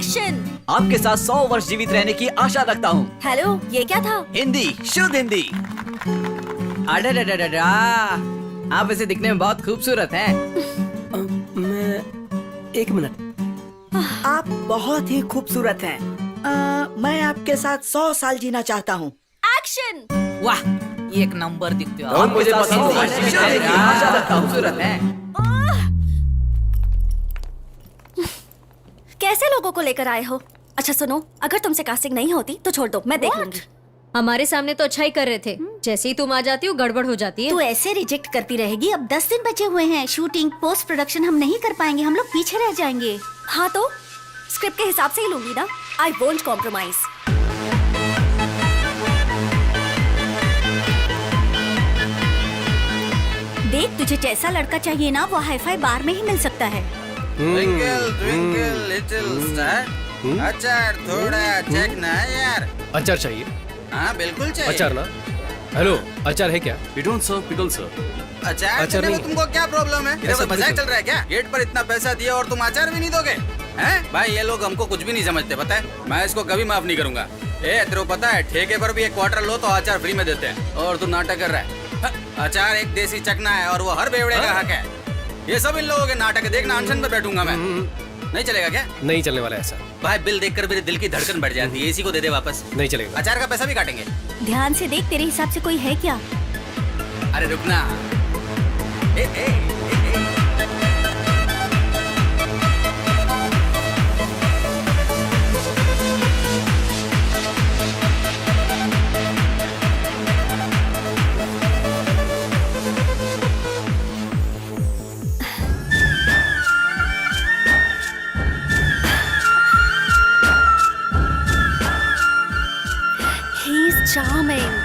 Action. आपके साथ 100 वर्ष जीवित रहने की आशा रखता हूँ। हेलो, ये क्या था? हिंदी, शुद्ध हिंदी। अडडडडडा, आप ऐसे दिखने में बहुत खूबसूरत हैं। एक मिनट, आप बहुत ही खूबसूरत हैं। मैं आपके साथ 100 साल जीना चाहता हूँ। एक्शन। वाह, एक नंबर दिखते हो। हम मुझे पसंद है। खूबसूरत है। कैसे लोगों को लेकर आए हो? अच्छा सुनो, अगर तुमसे कास्टिंग नहीं होती तो छोड़ दो, मैं देख लूंगी। हमारे सामने तो अच्छा ही कर रहे थे, जैसे ही तुम आ जाती हो गड़बड़ हो जाती है। तू ऐसे रिजेक्ट करती रहेगी। अब 10 दिन बचे हुए हैं। शूटिंग पोस्ट प्रोडक्शन हम नहीं कर पाएंगे, हम लोग पीछे रह जाएंगे। हाँ तो स्क्रिप्ट के हिसाब से ही लूंगी ना। I won't compromise. देख, तुझे जैसा लड़का चाहिए ना वो हाईफाई बार में ही मिल सकता है। ट्विंकल ट्विंकल लिटिल स्टार, अचार थोड़ा चेक ना यार। अचार चाहिए? हाँ बिल्कुल चाहिए। अचार ना? हेलो, अचार है क्या? We don't serve pickle, sir. अचार अचार देने में नहीं। तुमको क्या प्रॉब्लम है? ऐसा मजाक चल रहा है क्या? गेट पर इतना पैसा दिया और तुम अचार भी नहीं दोगे? हैं? भाई ये लोग हमको कुछ भी नहीं समझते, पता है? मैं इसको कभी माफ नहीं करूंगा। तेरे को पता है ठेके पर भी एक क्वार्टर लो तो अचार फ्री में देते हैं और तू नाटक कर रहा है। अचार एक देसी चकना है और वो हर बेवड़े का हक है। ये सब इन लोगों के नाटक देखना, अनशन पे बैठूंगा मैं। नहीं चलेगा क्या? नहीं चलने वाला ऐसा। भाई बिल देखकर मेरे दिल की धड़कन बढ़ जाती है। इसी को दे दे वापस। नहीं चलेगा। अचार का पैसा भी काटेंगे। ध्यान से देख, तेरे हिसाब से कोई है क्या? अरे रुकना। He is charming.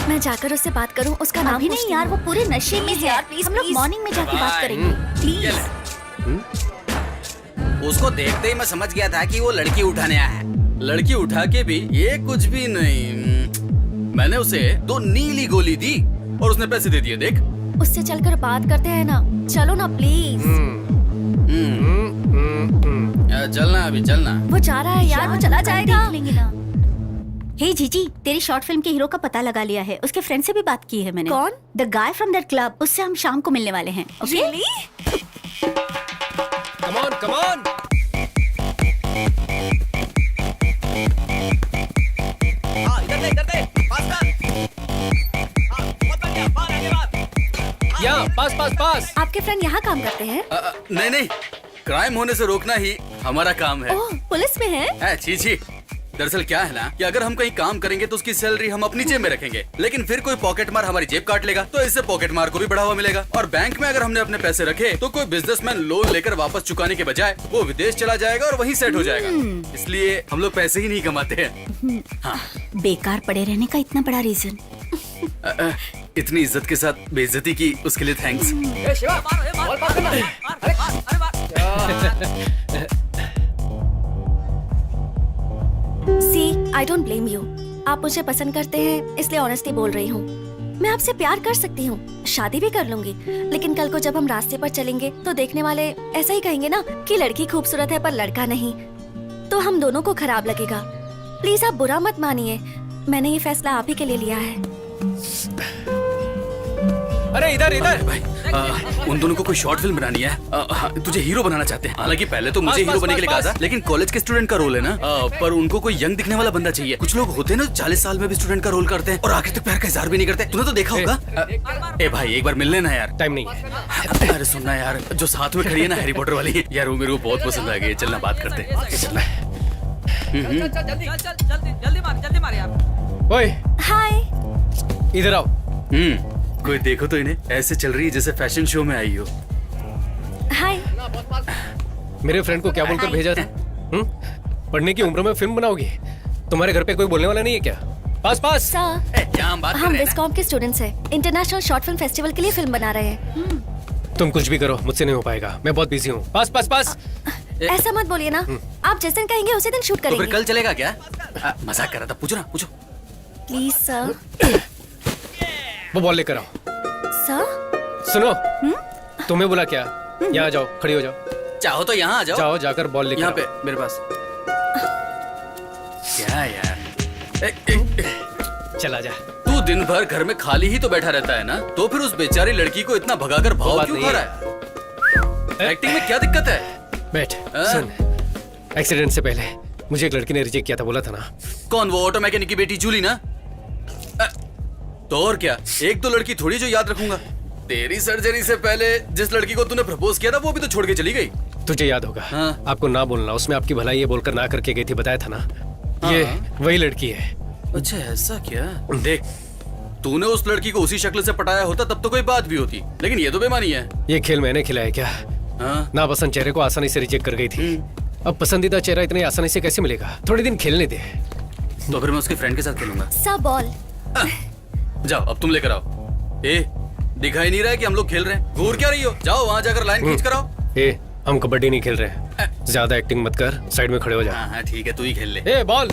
मैं जाकर उससे बात करूं, उसका नाम अभी नहीं पूछती यार, हूं। वो पूरे नशे में Please है। यार, please, हम लोग please। मॉर्निंग में जाके बात करेंगे। प्लीज। उसको देखते ही मैं समझ गया था कि वो लड़की उठाने आया है। लड़की उठा के भी ये कुछ भी नहीं। मैंने उसे 2 नीली गोली दी और उसने पैसे दे दिए। देख, उससे चलकर बात करते हैं ना। चलो ना प्लीज। चलना अभी चलना। वो जा रहा है यार, वो चला जाएगा। देख लेंगे ना। हे जीजी, तेरी शॉर्ट फिल्म के हीरो का पता लगा लिया है। उसके फ्रेंड से भी बात की है मैंने। कौन? The guy from that club. उससे हम शाम को मिलने वाले हैं। Okay? Really? Come on, come on. यहाँ पास पास पास। आपके फ्रेंड यहाँ काम करते हैं? नहीं नहीं, क्राइम होने से रोकना ही हमारा काम है। ओह, पुलिस में है? छी छी। दरअसल क्या है ना कि अगर हम कहीं काम करेंगे तो उसकी सैलरी हम अपनी जेब में रखेंगे, लेकिन फिर कोई पॉकेट मार हमारी जेब काट लेगा तो इससे पॉकेट मार को भी बढ़ावा मिलेगा। और बैंक में अगर हमने अपने पैसे रखे तो कोई बिजनेसमैन लोन लेकर वापस चुकाने के बजाय वो विदेश चला जाएगा और वहीं सेट हो जाएगा। इसलिए हम लोग पैसे ही नहीं कमाते हैं। हाँ। बेकार पड़े रहने का इतना बड़ा रीजन। इतनी इज्जत के साथ बेइज्जती की उसके लिए thanks. See, I don't blame you. आप मुझे पसंद करते हैं इसलिए ऑनेस्टली बोल रही हूँ। मैं आपसे प्यार कर सकती हूँ, शादी भी कर लूंगी, लेकिन कल को जब हम रास्ते पर चलेंगे तो देखने वाले ऐसा ही कहेंगे ना कि लड़की खूबसूरत है पर लड़का नहीं, तो हम दोनों को खराब लगेगा। प्लीज आप बुरा मत मानिए, मैंने ये फैसला आप ही के लिए लिया है। अरे इधर इधर। भाई, उन दोनों को कोई शॉर्ट फिल्म बनानी है। तुझे हीरो बनाना चाहते हैं। हालांकि पहले तो मुझे हीरो बनने के लिए कहा था, लेकिन कॉलेज के स्टूडेंट का रोल है ना। पर उनको कोई यंग दिखने वाला बंदा चाहिए। कुछ लोग होते हैं ना 40 साल में भी स्टूडेंट का रोल करते हैं और आखिर तक प्यार का इजहार भी नहीं करते। तूने तो देखा होगा। ए भाई, एक बार मिल लेना यार। टाइम नहीं है। अरे सुनना यार, जो साथ में खड़ी है ना हैरी पॉटर वाली यार, वो मेरे को बहुत पसंद आ गई। चलना बात करते हैं। चलना। जल्दी मार यार। ओए, हाय। इधर आओ। कोई देखो तो इन्हें ऐसे चल रही है जैसे फैशन शो में आई हो। हाय। मेरे फ्रेंड को क्या बोलकर भेजा था? पढ़ने की उम्र में फिल्म बनाओगी? तुम्हारे घर पे कोई बोलने वाला नहीं है क्या? पास पास। सर, हम हम विस्कॉम के स्टूडेंट्स हैं। इंटरनेशनल शॉर्ट फिल्म फेस्टिवल के लिए फिल्म बना रहे हैं। तुम कुछ भी करो, मुझसे नहीं हो पाएगा। मैं बहुत बिजी हूँ। पास पास पास। ऐसा मत बोलिए ना। आप जिस दिन कहेंगे उसी दिन शूट तो फिर करेंगे। कल चलेगा क्या? मजाक कर रहा था। पूछो ना, पूछो। Please sir. वो बॉल लेकर आओ। सर? सुनो, तुम्हें बोला क्या? यहाँ आ जाओ, खड़ी हो जाओ। चाहो तो यहाँ आ जाओ। जाओ जाकर बॉल लेकर यहाँ आओ। पे मेरे पास। क्या यार, चला जा। तू दिन भर घर में खाली ही तो बैठा रहता है ना, तो फिर उस बेचारी लड़की को इतना भगाकर भाव बात क्यों नहीं खा रहा है? एक्टिंग में क्या दिक्कत है? बैठ सुन, एक्सीडेंट से पहले मुझे एक लड़की ने रिजेक्ट किया था, बोला था ना। कौन, वो ऑटो मैकेनिक की बेटी जूली ना? तो और क्या, एक तो लड़की थोड़ी जो याद रखूंगा। तेरी सर्जरी से पहले जिस लड़की को तूने प्रपोज किया था वो भी तो छोड़ के चली गई। तुझे याद होगा, हाँ। आपको ना बोलना, उसमें आपकी भलाई ये बोलकर ना करके गई थी, बताया था ना। ये वही लड़की है। अच्छा ऐसा क्या? देख, तूने उस लड़की को उसी शक्ल से पटाया होता तब तो कोई बात भी होती, लेकिन ये तो बेमानी है। ये खेल मैंने खिलाया क्या? हाँ? नापसंद चेहरे को आसानी से रिजेक्ट कर गई थी। अब पसंदीदा चेहरा इतनी आसानी से कैसे मिलेगा? थोड़े दिन खेलने दे। तो फिर मैं उसके फ्रेंड के साथ खेलूंगा। Sir ball. जाओ, अब तुम लेकर आओ। ए, दिखाई नहीं रहा है कि हम लोग खेल रहे हैं? घूर क्या रही हो? जाओ वहाँ जाकर लाइन खींच कर आओ। ए, हम कबड्डी नहीं खेल रहे। ज्यादा एक्टिंग मत कर, साइड में खड़े हो जा। हाँ ठीक है, तू ही खेल ले। ए, ball.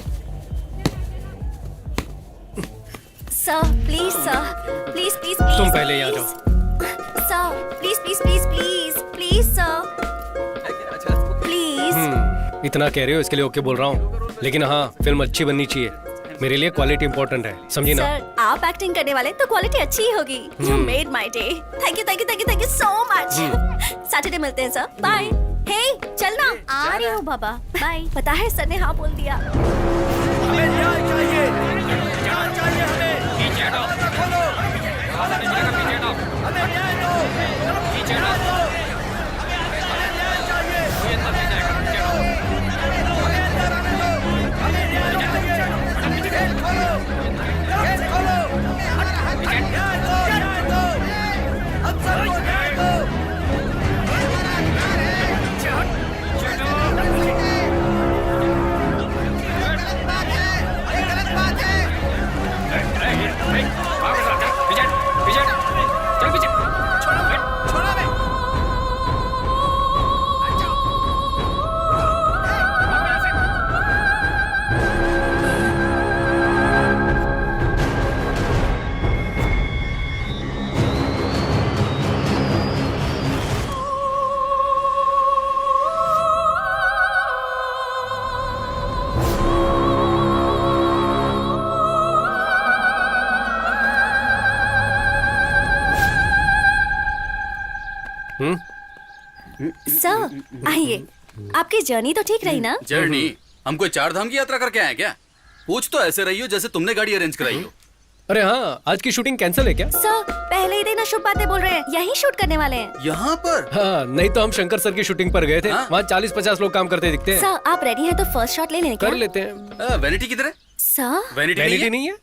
Sir please sir, please please please. तुम पहले यहाँ जाओ। Sir please please please please please sir please. इतना कह रहे हो इसके लिए ओके बोल रहा हूँ, लेकिन हाँ फिल्म अच्छी बननी चाहिए। मेरे लिए क्वालिटी इंपॉर्टेंट है, समझी ना? सर आप एक्टिंग करने वाले तो क्वालिटी अच्छी ही होगी। You made my day. Thank you thank you thank you thank you so much. Saturday मिलते हैं सर, बाय। हे चलना। आ रही हूँ बाबा, बाय। पता है सर ने हाँ बोल दिया। हमें न्याय चाहिए, न्याय चाहिए हमें। हमें न्याय दो। सर आइए। आपकी जर्नी तो ठीक रही ना? जर्नी? हम कोई 4 धाम की यात्रा करके आए क्या? पूछ तो ऐसे रही हो जैसे तुमने गाड़ी अरेंज कराई हो। अरे हाँ, आज की शूटिंग कैंसिल है क्या? सर पहले ही दिन अशुभ बातें बोल रहे हैं, यही शूट करने वाले हैं। यहाँ पर? हाँ, नहीं तो हम शंकर सर की शूटिंग पर गए थे। हाँ? वहाँ 40-50 लोग काम करते दिखते हैं। सर आप रेडी हैं तो फर्स्ट शॉट ले लें क्या? कर लेते हैं। वैनिटी किधर है? सर वैनिटी वैनिटी नहीं है?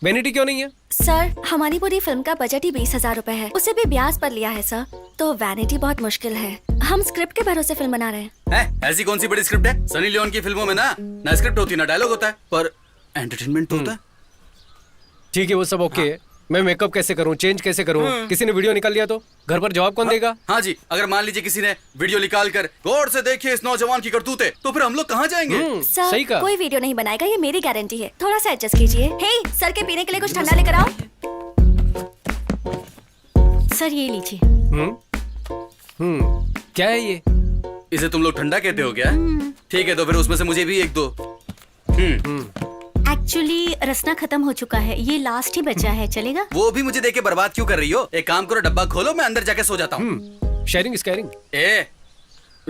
वैनिटी क्यों नहीं है? सर हमारी पूरी फिल्म का बजट ही 20,000 रुपए है, उसे भी ब्याज पर लिया है सर, तो वैनिटी बहुत मुश्किल है। हम स्क्रिप्ट के भरोसे फिल्म बना रहे हैं। ऐसी कौन सी बड़ी स्क्रिप्ट है? सनी लियोन की फिल्मों में ना स्क्रिप्ट होती ना डायलॉग होता है, पर एंटरटेनमेंट तो होता है। ठीक है, वो सब ओके है। मैं मेकअप कैसे करूं, चेंज कैसे करूं? किसी ने वीडियो निकाल लिया तो घर पर जवाब कौन देगा? हाँ जी, अगर मान लीजिए किसी ने वीडियो निकाल कर गौर से देखिए इस नौजवान की करतूतें, तो फिर हम लोग कहाँ जाएंगे? सर सही कहा। कोई वीडियो नहीं बनाएगा, ये मेरी गारंटी है। थोड़ा सा एडजस्ट कीजिए। हे सर के पीने के लिए कुछ ठंडा लेकर आओ। सर ये लीजिए। क्या है ये? इसे तुम लोग ठंडा कहते हो क्या? ठीक है, तो फिर उसमें से मुझे भी एक दो। एक्चुअली रसना खत्म हो चुका है, ये लास्ट ही बचा है, चलेगा? वो भी मुझे देके बर्बाद क्यों कर रही हो? एक काम करो, डब्बा खोलो, मैं अंदर जाके सो जाता हूँ। Sharing scaring? ए,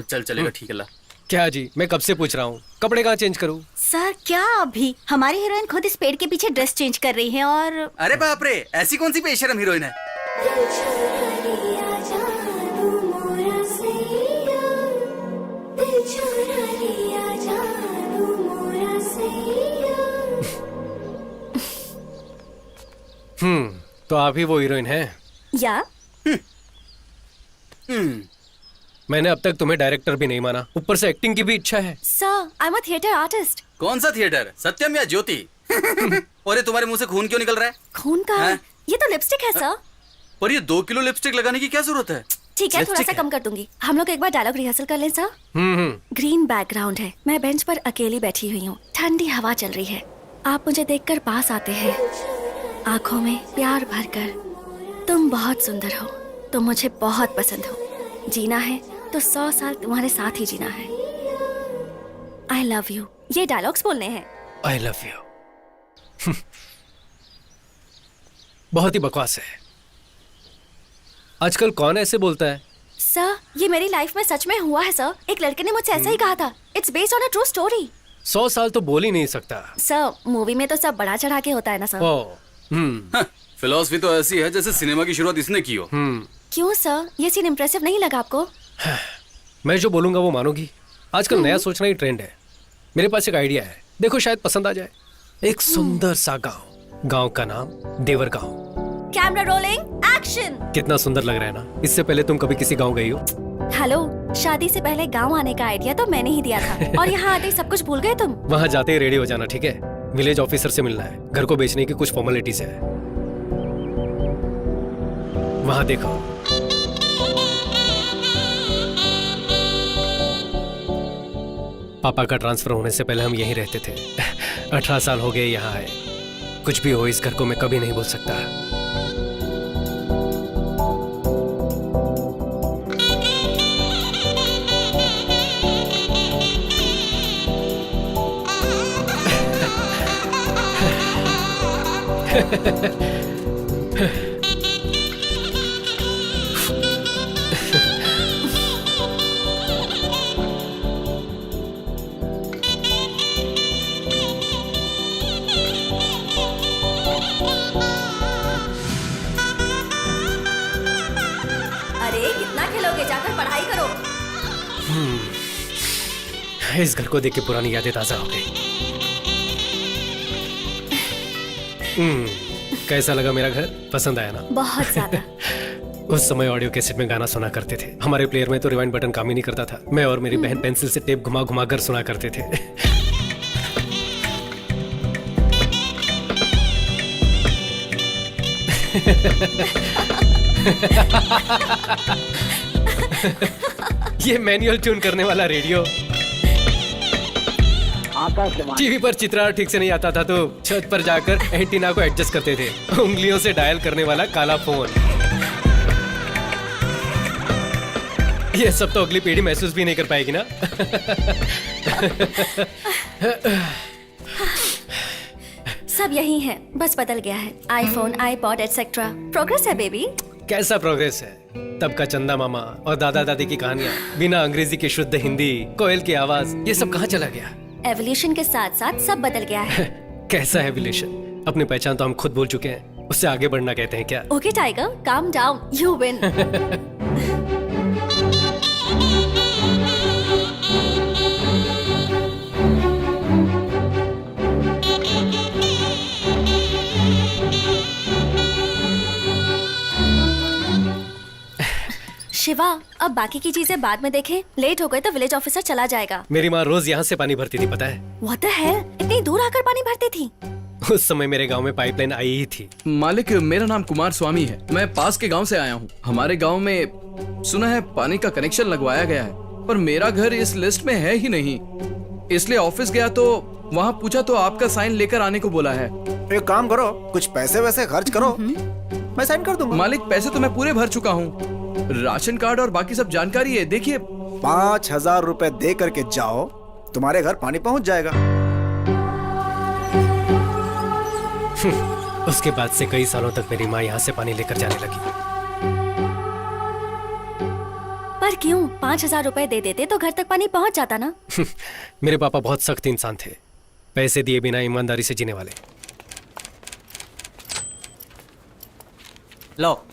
चल चलेगा, ठीक है ला। क्या जी, मैं कब से पूछ रहा हूँ, कपड़े कहाँ चेंज करूँ? सर क्या अभी? हमारी हीरोइन खुद इस पेड़ के पीछे ड्रेस चेंज कर रही है और अरे बाप रे, ऐसी कौन सी बेशरम हीरोइन है? तो आप ही वो हीरोइन हैं? या मैंने अब तक तुम्हें डायरेक्टर भी नहीं माना, ऊपर से एक्टिंग की भी इच्छा है। Sir I am a theatre artist. कौन सा थिएटर, सत्यम या ज्योति? और ये तुम्हारे मुंह से खून क्यों निकल रहा है? खून का? हाँ? ये तो लिपस्टिक है सर। पर ये 2 किलो लिपस्टिक लगाने की क्या जरूरत है? ठीक है, थोड़ा लिपस्टिक सा है। कम कर दूंगी। हम लोग एक बार डायलॉग रिहर्सल कर लें सर। ग्रीन बैकग्राउंड है, मैं बेंच पर अकेली बैठी हुई हूँ, ठंडी हवा चल रही है, आप मुझे देखकर पास आते हैं, आंखों में प्यार भरकर। तुम बहुत सुंदर हो, तुम मुझे बहुत पसंद हो, जीना है तो 100 साल तुम्हारे साथ ही जीना है। आई लव यू, ये डायलॉग्स बोलने हैं। I love you. बहुत ही बकवास है। आजकल कौन ऐसे बोलता है? सर, ये मेरी लाइफ में सच में हुआ है सर। एक लड़के ने मुझसे ऐसा ही कहा था। It's based on a true story. 100 साल तो बोल ही नहीं सकता। सर, मूवी में तो सब बड़ा चढ़ा के होता है ना सर। ओ, फिलॉसफी तो ऐसी है जैसे सिनेमा की शुरुआत इसने की हो। क्यों सर, ये सीन इम्प्रेसिव नहीं लगा आपको? मैं जो बोलूंगा वो मानोगी? आजकल नया सोचना ही ट्रेंड है। मेरे पास एक आइडिया है, देखो शायद पसंद आ जाए। एक सुंदर सा गांव का नाम देवर गांव। Camera rolling, action. कितना सुंदर लग रहा है ना? इससे पहले तुम कभी किसी गांव गई हो? हेलो, शादी से पहले गांव आने का आइडिया तो मैंने ही दिया था और यहाँ आते ही सब कुछ भूल गए तुम। वहां जाते ही रेडी हो जाना, ठीक है? विलेज ऑफिसर से मिलना है, घर को बेचने की कुछ फॉर्मेलिटीज है। वहां देखो। पापा का ट्रांसफर होने से पहले हम यहीं रहते थे। 18 साल हो गए यहाँ आए। कुछ भी हो, इस घर को मैं कभी नहीं भूल सकता। अरे कितना खेलोगे, जाकर पढ़ाई करो। इस घर को देख के पुरानी यादें ताजा हो गई। कैसा लगा मेरा घर? पसंद आया ना? बहुत ज्यादा। उस समय ऑडियो कैसेट में गाना सुना करते थे। हमारे प्लेयर में तो रिवाइंड बटन काम ही नहीं करता था। मैं और मेरी बहन पेंसिल से टेप घुमा घुमा कर सुना करते थे। ये मैनुअल ट्यून करने वाला रेडियो। टीवी पर चित्रा ठीक से नहीं आता था तो छत पर जाकर एंटीना को एडजस्ट करते थे। उंगलियों से डायल करने वाला काला फोन। ये सब तो अगली पीढ़ी महसूस भी नहीं कर पाएगी ना। सब यही है, बस बदल गया है। IPhone, iPod etcetera. प्रोग्रेस है बेबी। कैसा प्रोग्रेस है? तब का चंदा मामा और दादा दादी की कहानियां, बिना अंग्रेजी की शुद्ध हिंदी, कोयल की आवाज, ये सब कहाँ चला गया? एवोल्यूशन के साथ साथ सब बदल गया है। कैसा एवोल्यूशन? अपनी पहचान तो हम खुद भूल चुके हैं, उससे आगे बढ़ना कहते हैं क्या? Okay tiger, calm down, you win. Shiva, अब बाकी की चीजें बाद में देखें। लेट हो गए तो विलेज ऑफिसर चला जाएगा। मेरी माँ रोज यहाँ से पानी भरती थी, पता है? What the hell? इतनी दूर आकर पानी भरती थी? उस समय मेरे गांव में पाइपलाइन आई ही थी। मालिक, मेरा नाम कुमार स्वामी है। मैं पास के गांव से आया हूँ। हमारे गांव में सुना है पानी का कनेक्शन लगवाया गया है, पर मेरा घर इस लिस्ट में है ही नहीं। इसलिए ऑफिस गया तो वहाँ पूछा तो आपका साइन लेकर आने को बोला है। एक काम करो, कुछ पैसे वैसे खर्च करो, मैं साइन कर दूंगा। मालिक, पैसे तो मैं पूरे भर चुका हूँ। राशन कार्ड और बाकी सब जानकारी है, देखिए। 5,000 रुपए दे करके जाओ, तुम्हारे घर पानी पहुंच जाएगा। उसके बाद से कई सालों तक मेरी माँ यहाँ से पानी लेकर जाने लगी। पर क्यों? 5,000 रुपए दे देते तो घर तक पानी पहुंच जाता ना। मेरे पापा बहुत सख्त इंसान थे, पैसे दिए बिना ईमानदारी से जीने वाले। लो,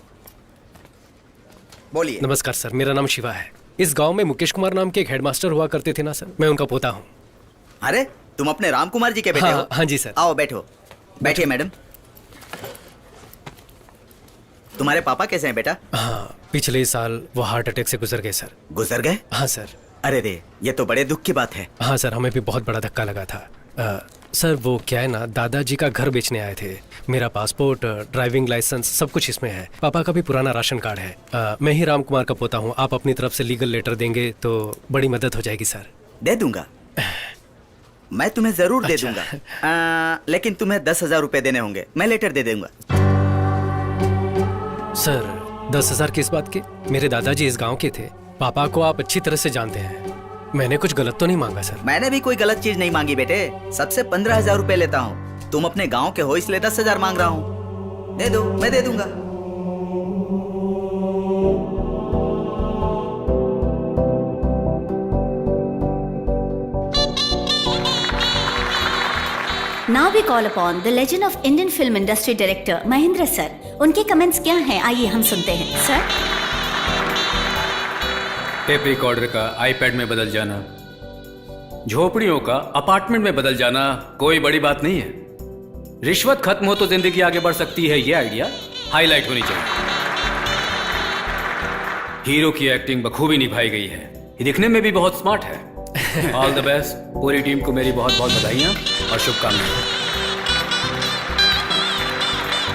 बोलिए। नमस्कार सर, मेरा नाम शिवा है। इस गांव में मुकेश कुमार नाम के एक हेडमास्टर हुआ करते थे ना सर, मैं उनका पोता हूँ। अरे तुम अपने राम कुमार जी के बेटे हो? हाँ जी सर। आओ बैठो। बैठिए मैडम। तुम्हारे पापा कैसे हैं बेटा? हाँ, पिछले साल वो हार्ट अटैक से गुजर गए सर। गुजर गए? हाँ सर। अरे रे, ये तो बड़े दुख की बात है। हाँ सर, हमें भी बहुत बड़ा धक्का लगा था। सर वो क्या है ना, दादाजी का घर बेचने आए थे। मेरा पासपोर्ट, ड्राइविंग लाइसेंस सब कुछ इसमें है। पापा का भी पुराना राशन कार्ड है। मैं ही राम कुमार का पोता हूँ। आप अपनी तरफ से लीगल लेटर देंगे तो बड़ी मदद हो जाएगी सर। दे दूंगा, मैं तुम्हें जरूर दे दूंगा। लेकिन तुम्हें 10,000 रुपए देने होंगे। मैं लेटर दे दूंगा। सर 10,000 किस बात के? मेरे दादाजी इस गांव के थे, पापा को आप अच्छी तरह से जानते हैं, मैंने कुछ गलत तो नहीं मांगा सर। मैंने भी कोई गलत चीज नहीं मांगी बेटे। सबसे 15,000 रुपए लेता हूँ। तुम अपने गांव के हो इसलिए 10,000 मांग रहा हूँ। दे दो, मैं दे दूंगा। Now we call upon the legend of Indian film industry director Mahendra sir. उनके कमेंट्स क्या हैं, आइए हम सुनते हैं। सर, टेप रिकॉर्डर का आईपैड में बदल जाना, झोपड़ियों का अपार्टमेंट में बदल जाना कोई बड़ी बात नहीं है। रिश्वत खत्म हो तो जिंदगी आगे बढ़ सकती है, ये आइडिया हाईलाइट होनी चाहिए। हीरो की एक्टिंग बखूबी निभाई गई है, ये दिखने में भी बहुत स्मार्ट है। All the best. पूरी टीम को मेरी बहुत बहुत बधाइयां और शुभकामनाएं।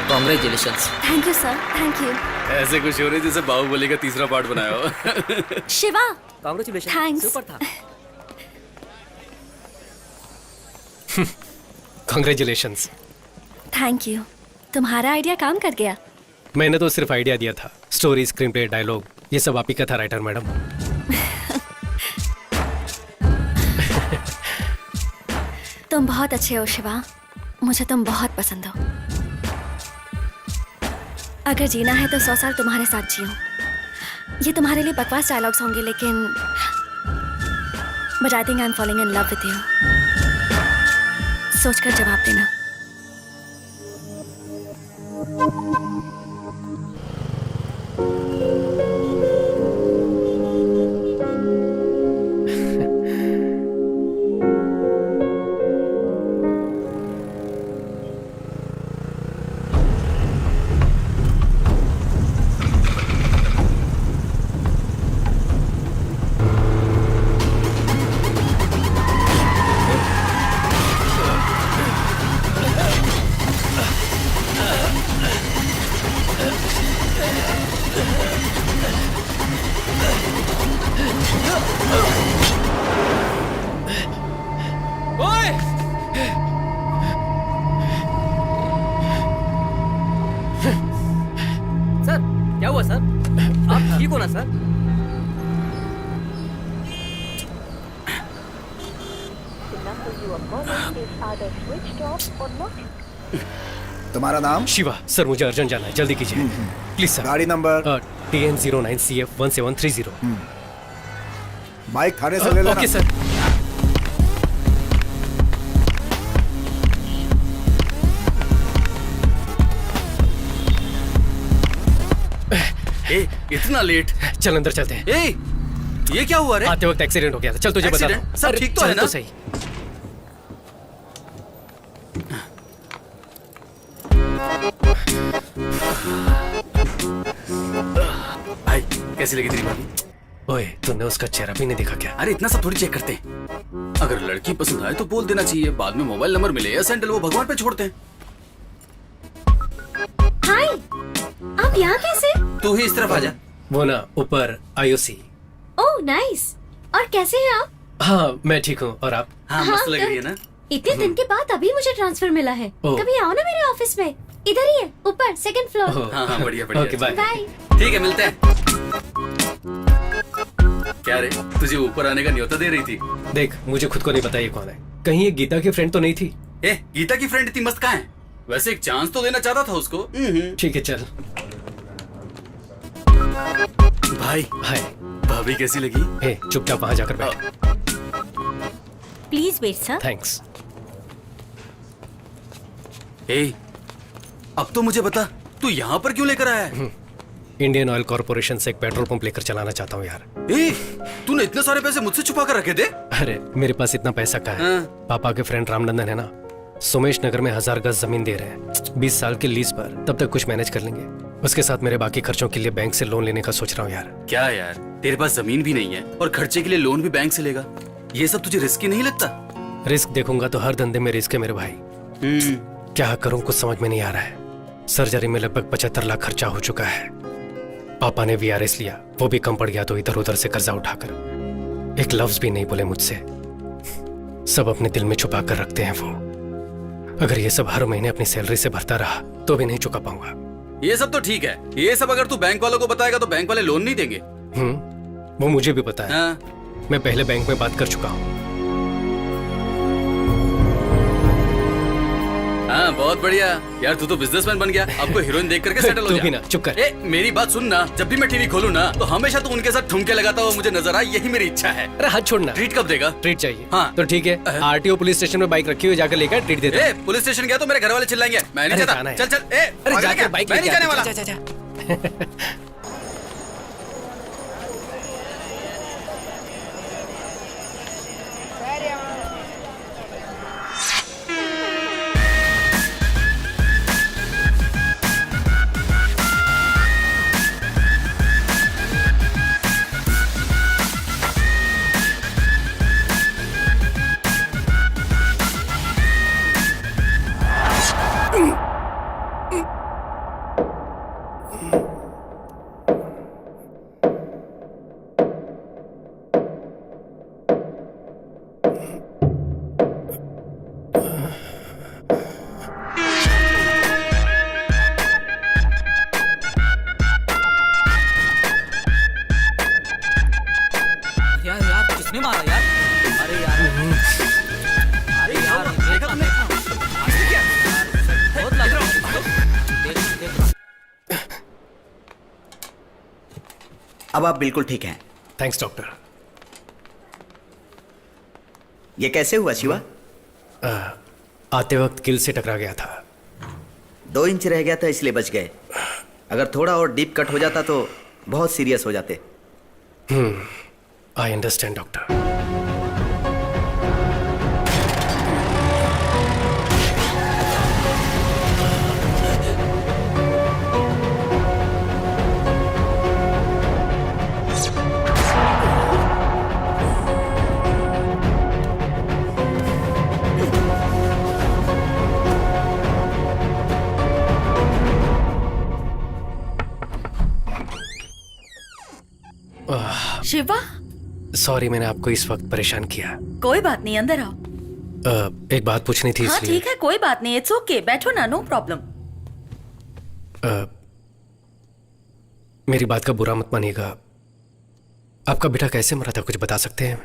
Congratulations. Thank you sir, thank you. ऐसे कुछ हो रहे जैसे बाहुबली का तीसरा पार्ट बनाया हो। शिवा, कॉन्ग्रेचुलेशन। थैंक्स। सुपर था। कॉन्ग्रेचुलेशंस। Thank you. तुम्हारा आइडिया काम कर गया। मैंने तो सिर्फ आइडिया दिया था, स्टोरी, स्क्रीन प्ले, डायलॉग ये सब आप ही का था राइटर मैडम। तुम बहुत अच्छे हो शिवा, मुझे तुम बहुत पसंद हो। अगर जीना है तो 100 साल तुम्हारे साथ जियो। ये तुम्हारे लिए बकवास डायलॉग्स होंगे, लेकिन but I think I am falling in love with you. सोचकर जवाब देना। सर क्या हुआ सर? आप ठीक हो ना सर? तुम्हारा नाम? शिवा। सर मुझे अर्जेंट जाना है, जल्दी कीजिए प्लीज सर। गाड़ी नंबर? TN09CF1730। बाइक थाने से ले लेना। Okay sir. ए, इतना लेट? चल अंदर चलते हैं। ए, ये क्या हुआ रे? आते वक्त एक्सीडेंट हो गया था। चल तुझे बता एक्सीडेंट? दूं। सब अरे, ठीक तो चल है ना? तो सही। भाई कैसी लगी तेरी भाभी? ओए, तूने उसका चेहरा भी नहीं देखा क्या? अरे इतना सब थोड़ी चेक करते हैं। अगर लड़की पसंद आए तो बोल देना चाहिए, बाद में मोबाइल नंबर मिले या सैंडल वो भगवान पे छोड़ते हैं। हाय, आप यहाँ कैसे? तू ही इस तरफ आ जा। वो ना ऊपर IOC। Oh nice. और कैसे हैं आप? हाँ मैं ठीक हूँ, और आप? हाँ मस्त लग रही है ना? इतने दिन के बाद अभी मुझे ट्रांसफर मिला है। ओह। कभी आओ ना मेरे ऑफिस में, इधर ही है, ऊपर सेकंड फ्लोर। ओह, हाँ हाँ बढ़िया बढ़िया। Okay bye. बाय। ठीक है मिलते हैं। क्या रे, तुझे ऊपर आने का न्योता दे रही थी? देख, मुझे खुद को नहीं पता ये कौन है। कहीं ये गीता की फ्रेंड तो नहीं थी? ए, गीता की फ्रेंड इतनी मस्त कहाँ है? वैसे एक चांस तो देना चाहता था उसको। ठीक है चल। भाई हाय। भाभी कैसी लगी? हे, चुपचाप वहां जाकर बैठ। Please wait sir. थैंक्स। ए, अब तो मुझे बता, तू यहाँ पर क्यों लेकर आया है? इंडियन ऑयल कॉर्पोरेशन से एक पेट्रोल पंप लेकर चलाना चाहता हूँ यार। ए, तूने इतने सारे पैसे मुझसे छुपा कर रखे थे? अरे मेरे पास इतना पैसा कहाँ है? हाँ। पापा के फ्रेंड रामनंदन है ना, सोमेश नगर में 1000 गज जमीन दे रहे हैं 20 साल के लीज पर। तब तक कुछ मैनेज कर लेंगे। उसके साथ मेरे बाकी खर्चों के लिए बैंक से लोन लेने का सोच रहा हूँ यार। क्या यार, तेरे पास जमीन भी नहीं है और खर्चे के लिए लोन भी बैंक से लेगा? ये सब तुझे रिस्की नहीं लगता? रिस्क देखूंगा तो हर धंधे में रिस्क है मेरे भाई। क्या करूं कुछ समझ में नहीं आ रहा है। सर्जरी में लगभग 75 लाख खर्चा हो चुका है। पापा ने VRS लिया, वो भी कम पड़ गया तो इधर उधर से कर्जा उठाकर। एक लफ्ज भी नहीं बोले मुझसे, सब अपने दिल में छुपा कर रखते हैं वो। अगर ये सब हर महीने अपनी सैलरी से भरता रहा तो भी नहीं चुका पाऊंगा। ये सब तो ठीक है, ये सब अगर तू बैंक वालों को बताएगा तो बैंक वाले लोन नहीं देंगे। वो मुझे भी पता है। हाँ मैं पहले बैंक में बात कर चुका हूँ। हाँ, बहुत बढ़िया यार, तू तो बिजनेसमैन बन गया। अब तो हीरोइन देख करके सेटल हो तू जा। भी ना, चुप कर। ए, मेरी बात सुन ना, जब भी मैं टीवी खोलूं ना तो हमेशा तू उनके साथ ठुमके लगाता हुआ मुझे नजर आए, यही मेरी इच्छा है। अरे हाथ छोड़ना। ट्रीट कब देगा? ट्रीट चाहिए। हाँ। तो ठीक है, आरटीओ पुलिस स्टेशन में बाइक रखी हुई, जाकर लेकर ट्रीट देता हूँ। ए, पुलिस स्टेशन गया तो मेरे घर वाले चिल्लाएंगे, मैं नहीं अरे जाता। जाना है। चल चल, ए, अरे भागने जाकर क्या? बाइक मैं लेके नहीं जाने आ, वाला। जा, जा, जा। यार यार किसने मारा यार? अरे यार, अरे यार, देखा तुमने? बहुत लग रहा है। देख। अब आप बिल्कुल ठीक हैं। Thanks doctor. ये कैसे हुआ शिवा? आते वक्त किल से टकरा गया था। 2 इंच रह गया था इसलिए बच गए। अगर थोड़ा और डीप कट हो जाता तो बहुत सीरियस हो जाते। I understand doctor. Shiva, sorry मैंने आपको इस वक्त परेशान किया। कोई बात नहीं, अंदर आओ। एक बात पूछनी थी हाँ इसलिए। ठीक है, कोई बात नहीं, इट्स ओके, बैठो ना, नो प्रॉब्लम। मेरी बात का बुरा मत मानिएगा, आपका बेटा कैसे मरा था, कुछ बता सकते हैं?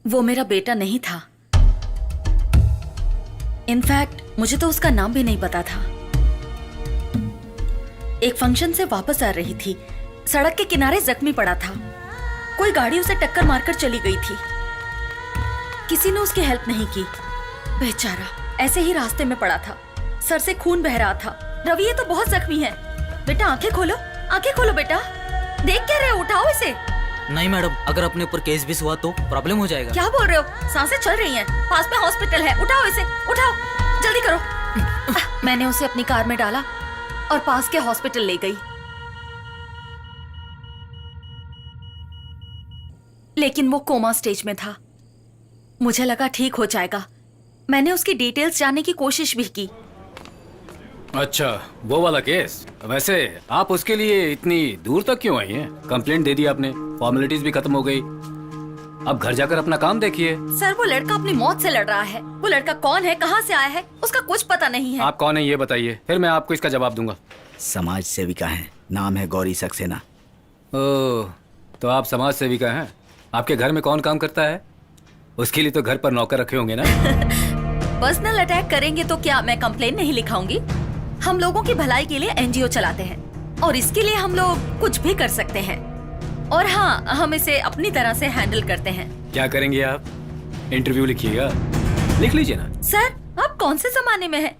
वो मेरा बेटा नहीं था। इनफैक्ट मुझे तो उसका नाम भी नहीं पता था। एक फंक्शन से वापस आ रही थी, सड़क के किनारे जख्मी पड़ा था। कोई गाड़ी उसे टक्कर मारकर चली गई थी। किसी ने उसकी हेल्प नहीं की, बेचारा ऐसे ही रास्ते में पड़ा था। सर से खून बह रहा था। रवि, ये तो बहुत जख्मी है। बेटा आंखें खोलो बेटा। देख क्या रहे हो, उठाओ इसे। नहीं मैडम, अगर अपने ऊपर केस भी हुआ तो प्रॉब्लम हो जाएगा। क्या बोल रहे हो? सांसें चल रही हैं, पास में हॉस्पिटल है, उठाओ इसे, उठाओ, जल्दी करो। मैंने उसे अपनी कार में डाला और पास के हॉस्पिटल ले गई, लेकिन वो कोमा स्टेज में था। मुझे लगा ठीक हो जाएगा। मैंने उसकी डिटेल्स जानने की कोशिश भी की। अच्छा, वो वाला केस। वैसे आप उसके लिए इतनी दूर तक क्यों आई हैं? कंप्लेंट दे दी आपने, फॉर्मेलिटीज भी खत्म हो गई। अब घर जाकर अपना काम देखिए। सर, वो लड़का अपनी मौत से लड़ रहा है। वो लड़का कौन है, कहाँ से आया है, उसका कुछ पता नहीं है। आप कौन है ये बताइए, फिर मैं आपको इसका जवाब दूंगा। समाज सेविका है, नाम है गौरी सक्सेना। ओह, तो आप समाज सेविका हैं। आपके घर में कौन काम करता है? उसके लिए तो घर पर नौकर रखे होंगे ना। पर्सनल अटैक करेंगे तो क्या मैं कंप्लेन नहीं लिखाऊंगी? हम लोगों की भलाई के लिए एनजीओ चलाते हैं और इसके लिए हम लोग कुछ भी कर सकते हैं। और हाँ, हम इसे अपनी तरह से हैंडल करते हैं। क्या करेंगे आप? इंटरव्यू लिखिएगा, लिख लीजिए ना। सर, आप कौन से जमाने में हैं?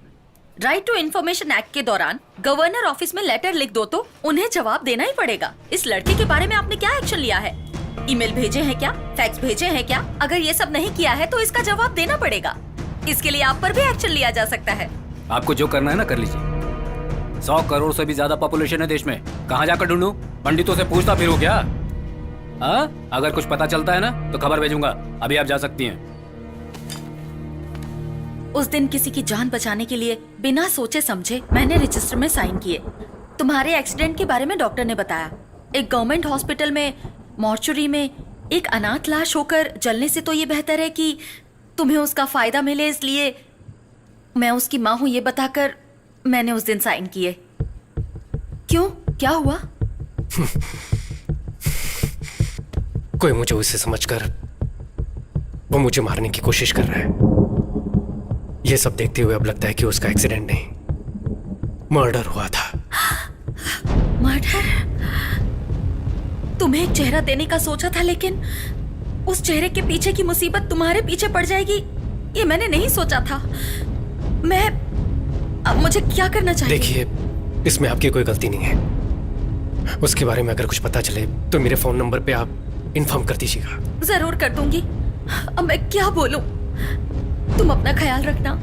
राइट टू इन्फॉर्मेशन एक्ट के दौरान गवर्नर ऑफिस में लेटर लिख दो तो उन्हें जवाब देना ही पड़ेगा। इस लड़के के बारे में आपने क्या एक्शन लिया है? ईमेल भेजे हैं क्या, फैक्स भेजे हैं क्या? अगर ये सब नहीं किया है तो इसका जवाब देना पड़ेगा। इसके लिए आप पर भी एक्शन लिया जा सकता है। आपको जो करना है ना कर लीजिए। 100 करोड़ से भी ज्यादा पॉपुलेशन है देश में, कहाँ जाकर ढूंढूं? पंडितों से पूछता फिरूं क्या? हाँ, अगर कुछ पता चलता है ना तो खबर भेजूंगा। अभी आप जा सकती हैं। उस दिन किसी की जान बचाने के लिए बिना सोचे समझे मैंने रजिस्टर में साइन किए। तुम्हारे एक्सीडेंट के बारे में डॉक्टर ने बताया। एक गवर्नमेंट हॉस्पिटल में मॉर्चुरी में एक अनाथ लाश होकर जलने से तो ये बेहतर है कि तुम्हें उसका फायदा मिले, इसलिए मैं उसकी माँ हूँ ये बताकर मैंने उस दिन साइन किए। क्यों, क्या हुआ? कोई मुझे उसे समझकर वो मुझे मारने की कोशिश कर रहा है। ये सब देखते हुए अब लगता है कि उसका एक्सीडेंट नहीं, मर्डर हुआ था। मर्डर? तुम्हें एक चेहरा देने का सोचा था, लेकिन उस चेहरे के पीछे की मुसीबत तुम्हारे पीछे पड़ जाएगी, ये मैंने नहीं सोचा था। अब मुझे क्या करना चाहिए? देखिए, इसमें आपकी कोई गलती नहीं है। उसके बारे में अगर कुछ पता चले तो मेरे फोन नंबर पे आप इन्फॉर्म कर दीजिएगा। जरूर कर दूंगी। अब मैं क्या बोलूं? तुम अपना ख्याल रखना।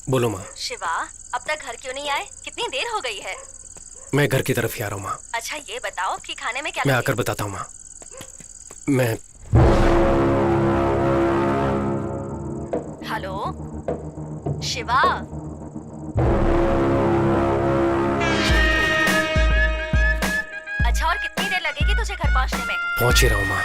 बोलो माँ। शिवा, अब तक घर क्यों नहीं आए? कितनी देर हो गई है? मैं घर की तरफ ही आ रहा हूँ माँ। अच्छा ये बताओ कि खाने में क्या मैं लोगे? आकर बताता हूँ माँ। मैं हेलो शिवा, अच्छा और कितनी देर लगेगी तुझे घर पहुंचने में? पहुंच ही रहा हूँ माँ।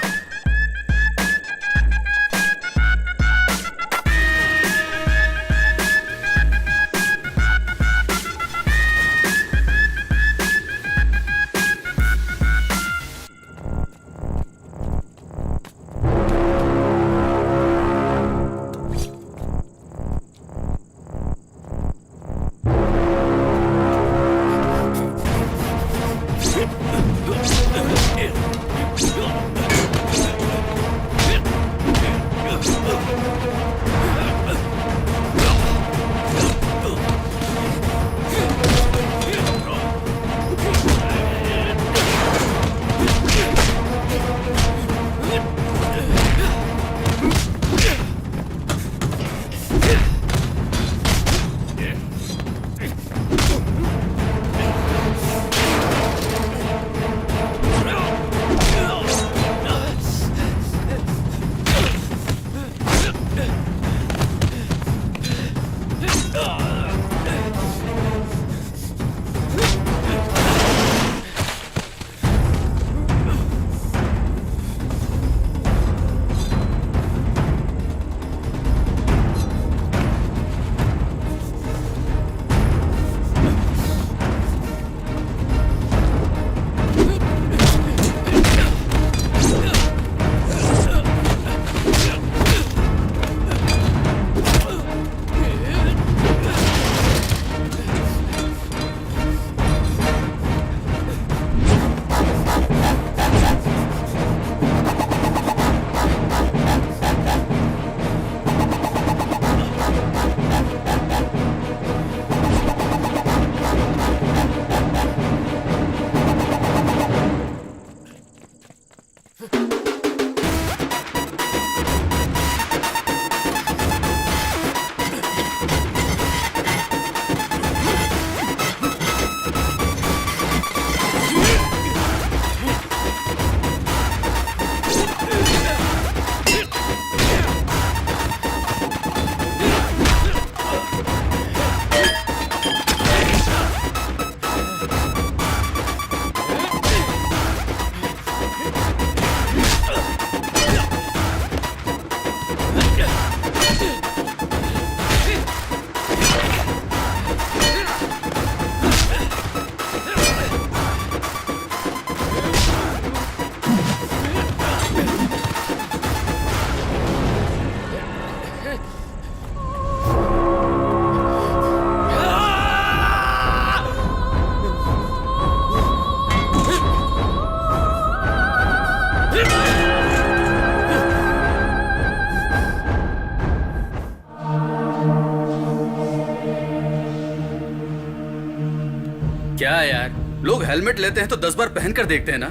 लोग हेलमेट लेते हैं तो 10 बार पहन कर देखते हैं ना।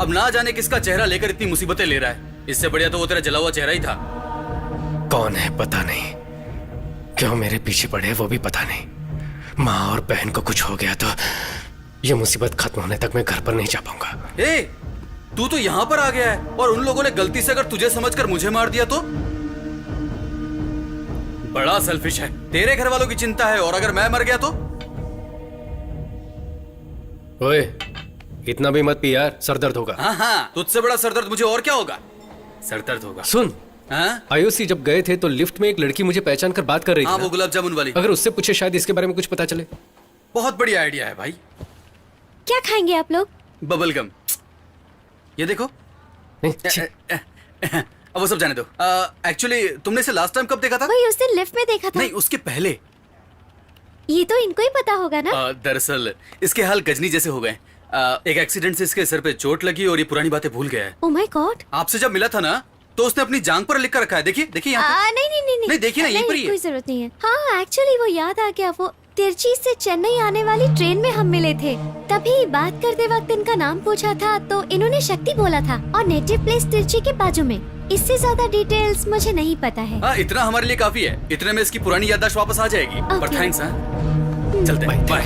अब ना जाने किसका चेहरा लेकर इतनी मुसीबतें ले रहा है। इससे बढ़िया तो वो तेरा जला हुआ चेहरा ही था। कौन है पता नहीं, क्यों मेरे पीछे पड़े वो भी पता नहीं। माँ और बहन को कुछ हो गया तो ये मुसीबत खत्म होने तक मैं घर पर नहीं जा पाऊंगा। ए, तू तो यहाँ पर आ गया है और उन लोगों ने गलती से अगर तुझे समझकर मुझे मार दिया तो? बड़ा सेल्फिश है। तेरे घर वालों की चिंता है और अगर मैं मर गया तो? ओए, इतना भी मत पी यार, सर दर्द होगा। हाँ, तुझसे बड़ा सरदर्द मुझे और क्या होगा? सरदर्द होगा। सुन, हाँ? आईओसी जब गए थे तो लिफ्ट में एक लड़की मुझे पहचान कर बात कर रही थी हाँ, ना? वो गुलाब जामुन वाली। अगर उससे पूछे शायद इसके बारे में कुछ पता चले। बहुत बढ़िया आइडिया है भाई। क्या खाएंगे आप लोग? Bubble gum. ये देखो। नहीं, छी। अब वो सब जाने दो। एक्चुअली तुमने इसे लास्ट टाइम कब देखा था? वही उस दिन लिफ्ट में देखा था। नहीं, उसके पहले। ये तो इनको ही पता होगा ना। दरअसल इसके हाल गजनी जैसे हो गए। एक एक्सीडेंट से इसके सर पे चोट लगी और ये पुरानी बातें भूल गया है। Oh my God. आपसे जब मिला था ना तो उसने अपनी जांघ पर लिख कर रखा है। देखिए देखिए यहाँ पे। नहीं, देखिए ना, यहीं पर ही है। कोई जरूरत नहीं है। हाँ, एक्चुअली वो याद आ गया। वो तिरची से चेन्नई आने वाली ट्रेन में हम मिले थे। तभी बात करते वक्त इनका नाम पूछा था तो इन्होंने शक्ति बोला था और नेटिव प्लेस तिरची के बाजू में। इससे ज्यादा डिटेल्स मुझे नहीं पता है। हाँ, इतना हमारे लिए काफी है। इतने में इसकी पुरानी याददाश्त वापस आ जाएगी। पर Okay. थैंक्स। हाँ, चलते हैं। बाय।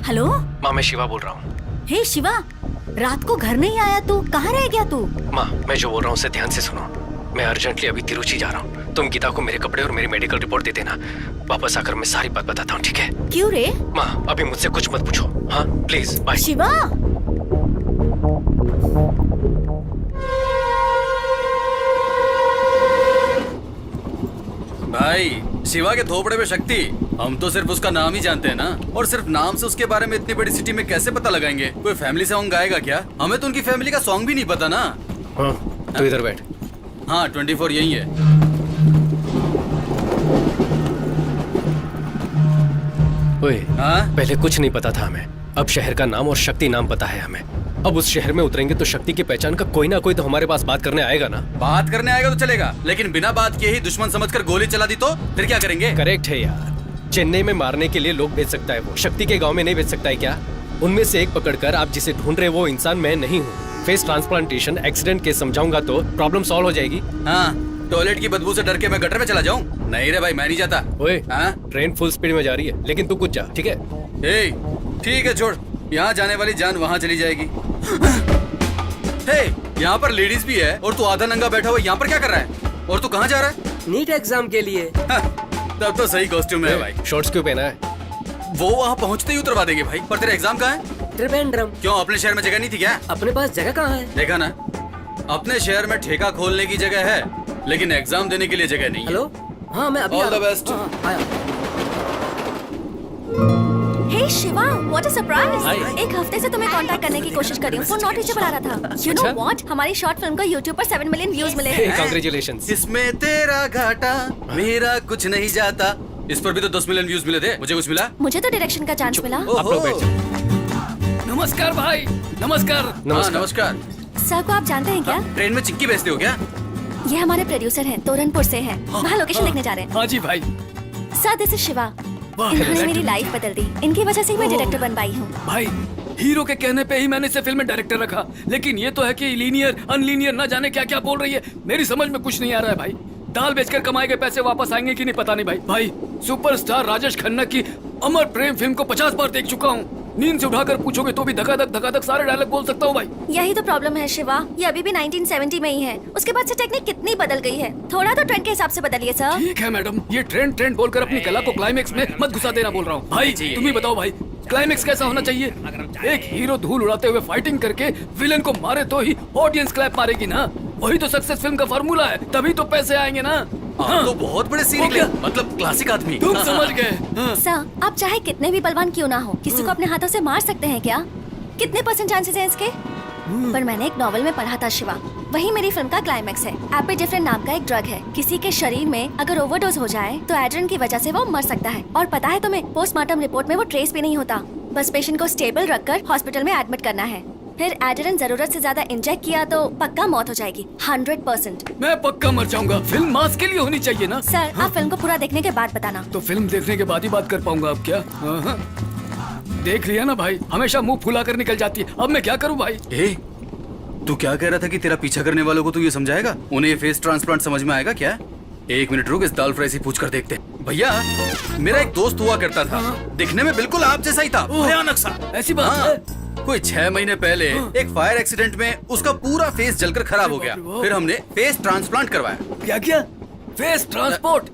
हेलो, माँ, मैं शिवा बोल रहा हूँ। हे शिवा, रात को घर नहीं आया तू, कहाँ रह गया तू? माँ, मैं जो बोल रहा हूँ उसे ध्यान से सुनो। मैं अर्जेंटली अभी तिरुचि जा रहा हूँ। तुम गीता को मेरे कपड़े और मेरी मेडिकल रिपोर्ट दे देना। वापस आकर मैं सारी बात बताता हूँ, ठीक है? क्यों रे? माँ, अभी मुझसे कुछ मत पूछो। हाँ प्लीज, बाय। शिवा, भाई, शिवा के थोपड़े में शक्ति। हम तो सिर्फ उसका नाम ही जानते हैं ना। और सिर्फ नाम से उसके बारे में इतनी बड़ी सिटी में कैसे पता लगाएंगे? कोई फैमिली सॉन्ग गाएगा क्या? हमें तो उनकी फैमिली का सॉन्ग भी नहीं पता ना। हाँ, तू इधर बैठ। हाँ, 24 यही है। ओए, हाँ? पहले कुछ नहीं पता था हमें। अब शहर का नाम और शक्ति नाम पता है हमें। अब उस शहर में उतरेंगे तो शक्ति की पहचान का कोई ना कोई तो हमारे पास बात करने आएगा ना। बात करने आएगा तो चलेगा, लेकिन बिना बात किए ही दुश्मन समझकर गोली चला दी तो फिर क्या करेंगे? करेक्ट है यार। चेन्नई में मारने के लिए लोग भेज सकता है वो, शक्ति के गांव में नहीं भेज सकता है क्या? उनमें से एक पकड़कर आप जिसे ढूंढ रहे वो इंसान मैं नहीं हूँ। फेस ट्रांसप्लांटेशन एक्सीडेंट के समझाऊंगा तो प्रॉब्लम सॉल्व हो जाएगी। हाँ, टॉयलेट की बदबू से डर के मैं गटर में चला जाऊँ? नहीं रे भाई, मैं नहीं जाता। ओए, हाँ? ट्रेन फुल स्पीड में जा रही है, लेकिन तू कुछ जा, ठीक है? ए, ठीक है, छोड़। यहाँ जाने वाली जान वहाँ चली जाएगी। हे, यहाँ पर लेडीज भी है और तू आधा नंगा बैठा हुआ यहाँ पर क्या कर रहा है? और तू कहाँ जा रहा है? नीट एग्जाम के लिए। तब तो सही कॉस्ट्यूम है भाई। शॉर्ट्स क्यों पहना है? वो वहाँ पहुँचते ही उतरवा देंगे भाई। पर तेरा एग्जाम कहाँ है? त्रिवेंद्रम। क्यों, अपने शहर में जगह नहीं थी क्या? अपने पास जगह कहाँ है? देखा ना, अपने शहर में ठेका खोलने की जगह है, लेकिन एग्जाम देने के लिए जगह नहीं है। हेलो। हाँ, मैं अभी All आ the रहा हूँ। best. हाँ, आया। Hey Shiva, what a surprise. Hi. एक हफ्ते से तुम्हें कांटेक्ट करने की कोशिश कर रही हूँ, फोन नॉट रीचेबल आ रहा था। यू नो अच्छा? व्हाट, हमारी शॉर्ट फिल्म को YouTube पर 7 मिलियन व्यूज मिले हैं। कांग्रेचुलेशंस। इसमें तेरा घाटा, मेरा कुछ नहीं जाता। इस पर भी तो 10 मिलियन व्यूज मिले थे। मुझे कुछ मिला? मुझे तो डायरेक्शन का चांस मिला। आप लोग बैठ जाओ। नमस्कार भाई, नमस्कार। हाँ, नमस्कार। सर को आप जानते हैं क्या? ट्रेन में चिक्की बेचते हो क्या? ये हमारे प्रोड्यूसर हैं, तोरनपुर से हैं। वहाँ लोकेशन देखने जा रहे हैं। हाँ जी भाई। Sir, this is Shiva. इन्होंने मेरी लाइफ बदल दी। इनकी वजह से ही मैं डायरेक्टर बन पाई हूँ। भाई, हीरो के कहने पे ही मैंने इसे फिल्म में डायरेक्टर रखा, लेकिन ये तो है कि लीनियर अनलीनियर ना जाने क्या क्या बोल रही है। मेरी समझ में कुछ नहीं आ रहा है भाई। दाल बेचकर कमाए गए पैसे वापस आएंगे कि नहीं पता नहीं भाई। भाई, सुपरस्टार राजेश खन्ना की अमर प्रेम फिल्म को 50 बार देख चुका हूँ। नींद से उठाकर पूछोगे तो भी धकाधक सारे डायलॉग बोल सकता हूँ भाई। यही तो प्रॉब्लम है शिवा, ये अभी भी 1970 में ही है। उसके बाद से टेक्निक कितनी बदल गई है। थोड़ा तो ट्रेंड के हिसाब से बदलिए सर। ठीक है मैडम, ये ट्रेंड बोलकर अपनी कला को क्लाइमेक्स में मत घुसा देना बोल रहा हूँ। भाई तुम ही बताओ भाई, क्लाइमेक्स कैसा होना चाहिए? एक हीरो धूल उड़ाते हुए फाइटिंग करके विलन को मारे तो ही ऑडियंस क्लैप मारेगी ना। वही तो सक्सेस फिल्म का फार्मूला है, तभी तो पैसे आएंगे ना। हाँ, तो बहुत बड़े सीन निकले, मतलब क्लासिक आदमी। तुम समझ गए। हाँ। सर, आप चाहे कितने भी बलवान क्यों ना हो, किसी को अपने हाथों से मार सकते हैं क्या? कितने % चांसेस हैं इसके? पर मैंने एक नॉवेल में पढ़ा था शिवा, वही मेरी फिल्म का क्लाइमेक्स है। एपिड्रिफ्रिन नाम का एक ड्रग है, किसी के शरीर में अगर ओवरडोज हो जाए तो एड्रिन की वजह से वो मर सकता है। और पता है तुम्हें, पोस्टमार्टम रिपोर्ट में वो ट्रेस भी नहीं होता। बस पेशेंट को स्टेबल रखकर हॉस्पिटल में एडमिट करना है। फिर एड्रिन जरूरत से ज्यादा इंजेक्ट किया तो पक्का मौत हो जाएगी, 100%। मैं पक्का मर जाऊंगा। फिल्म मास के लिए होनी चाहिए ना। सर, आप फिल्म को पूरा देखने के बाद बताना। तो फिल्म देखने के बाद ही बात कर पाऊंगा अब क्या? हाँ। देख लिया ना भाई, हमेशा मुंह फुला कर निकल जाती है। अब मैं क्या करूं भाई? ए, तू क्या कह रहा था कि तेरा पीछा करने वालों को तू ये समझाएगा? उन्हें ये फेस ट्रांसप्लांट समझ में आएगा क्या? एक मिनट रुक, इस दाल फ्राई से पूछ कर देखते हैं। भैया, मेरा एक दोस्त हुआ करता था, दिखने में बिल्कुल आप जैसा ही था, भयानक सा। ऐसी बात हाँ, है? कोई 6 महीने पहले एक फायर एक्सीडेंट में उसका पूरा फेस जलकर खराब हो गया। फिर हमने फेस ट्रांसप्लांट करवाया। क्या किया? Face transport?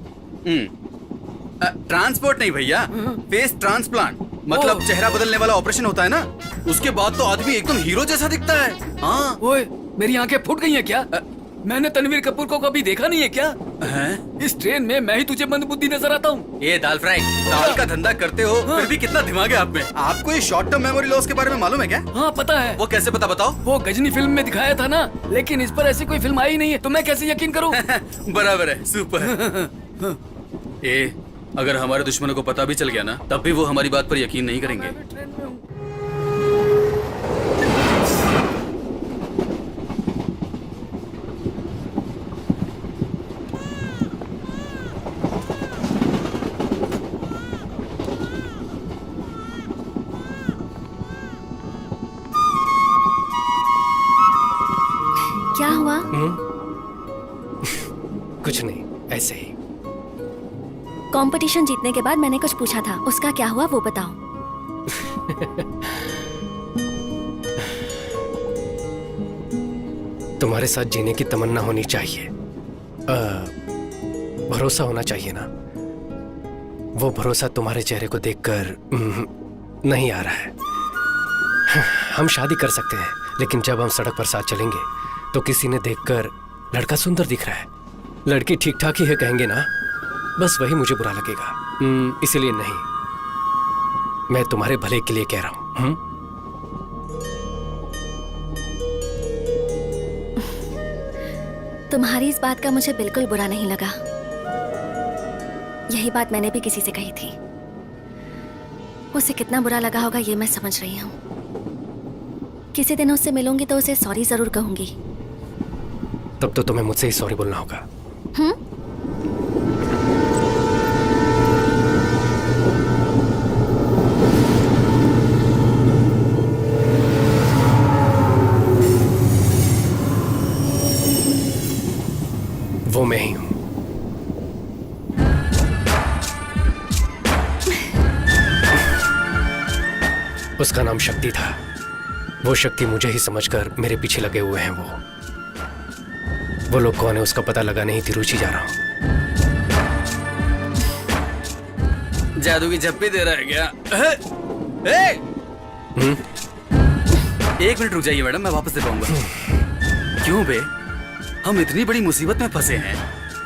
ट्रांसपोर्ट नहीं भैया, फेस ट्रांसप्लांट मतलब चेहरा बदलने वाला ऑपरेशन होता है ना, उसके बाद तो आदमी एकदम हीरो जैसा दिखता है। हाँ। ओए, मेरी आंखें फूट गई हैं क्या? मैंने तनवीर कपूर को कभी देखा नहीं है क्या? इस ट्रेन में मैं ही तुझे मंदबुद्धि नजर आता हूँ। ये दाल फ्राई, दाल का धंधा करते हो फिर भी कितना दिमाग है आप में। आपको ये शॉर्ट टर्म मेमोरी लॉस के बारे में मालूम है क्या? हाँ पता है। वो कैसे पता, बताओ? वो गजनी फिल्म में दिखाया था ना, लेकिन इस पर ऐसी कोई फिल्म आई नहीं है, तो मैं कैसे यकीन करूँ? बराबर है, सुपर। ए, अगर हमारे दुश्मनों को पता भी चल गया ना, तब भी वो हमारी बात पर यकीन नहीं करेंगे। क्या हुआ? कुछ नहीं, ऐसे ही। कंपटीशन जीतने के बाद मैंने कुछ पूछा था, उसका क्या हुआ वो बताओ। तुम्हारे साथ जीने की तमन्ना होनी चाहिए, भरोसा होना चाहिए ना। वो भरोसा तुम्हारे चेहरे को देखकर नहीं आ रहा है। हम शादी कर सकते हैं, लेकिन जब हम सड़क पर साथ चलेंगे तो किसी ने देखकर लड़का सुंदर दिख रहा है, लड़की ठीक ठाक ही है कहेंगे ना, बस वही मुझे बुरा लगेगा। इसीलिए नहीं, मैं तुम्हारे भले के लिए कह रहा हूं। तुम्हारी इस बात का मुझे बिल्कुल बुरा नहीं लगा। यही बात मैंने भी किसी से कही थी। उसे कितना बुरा लगा होगा ये मैं समझ रही हूँ। किसी दिन उससे मिलूंगी तो उसे सॉरी जरूर कहूंगी। तब तो तुम्हें मुझसे ही सॉरी बोलना होगा। वो मैं ही हूं। उसका नाम शक्ति था। वो शक्ति मुझे ही समझकर मेरे पीछे लगे हुए हैं। वो लोग कौन है उसका पता लगाने ही तिरुचि जा रहा हूं। जादू की झप्पी दे रहा है क्या? एक मिनट रुक जाइए मैडम, मैं वापस दे पाऊंगा। क्यों बे, हम इतनी बड़ी मुसीबत में फंसे हैं,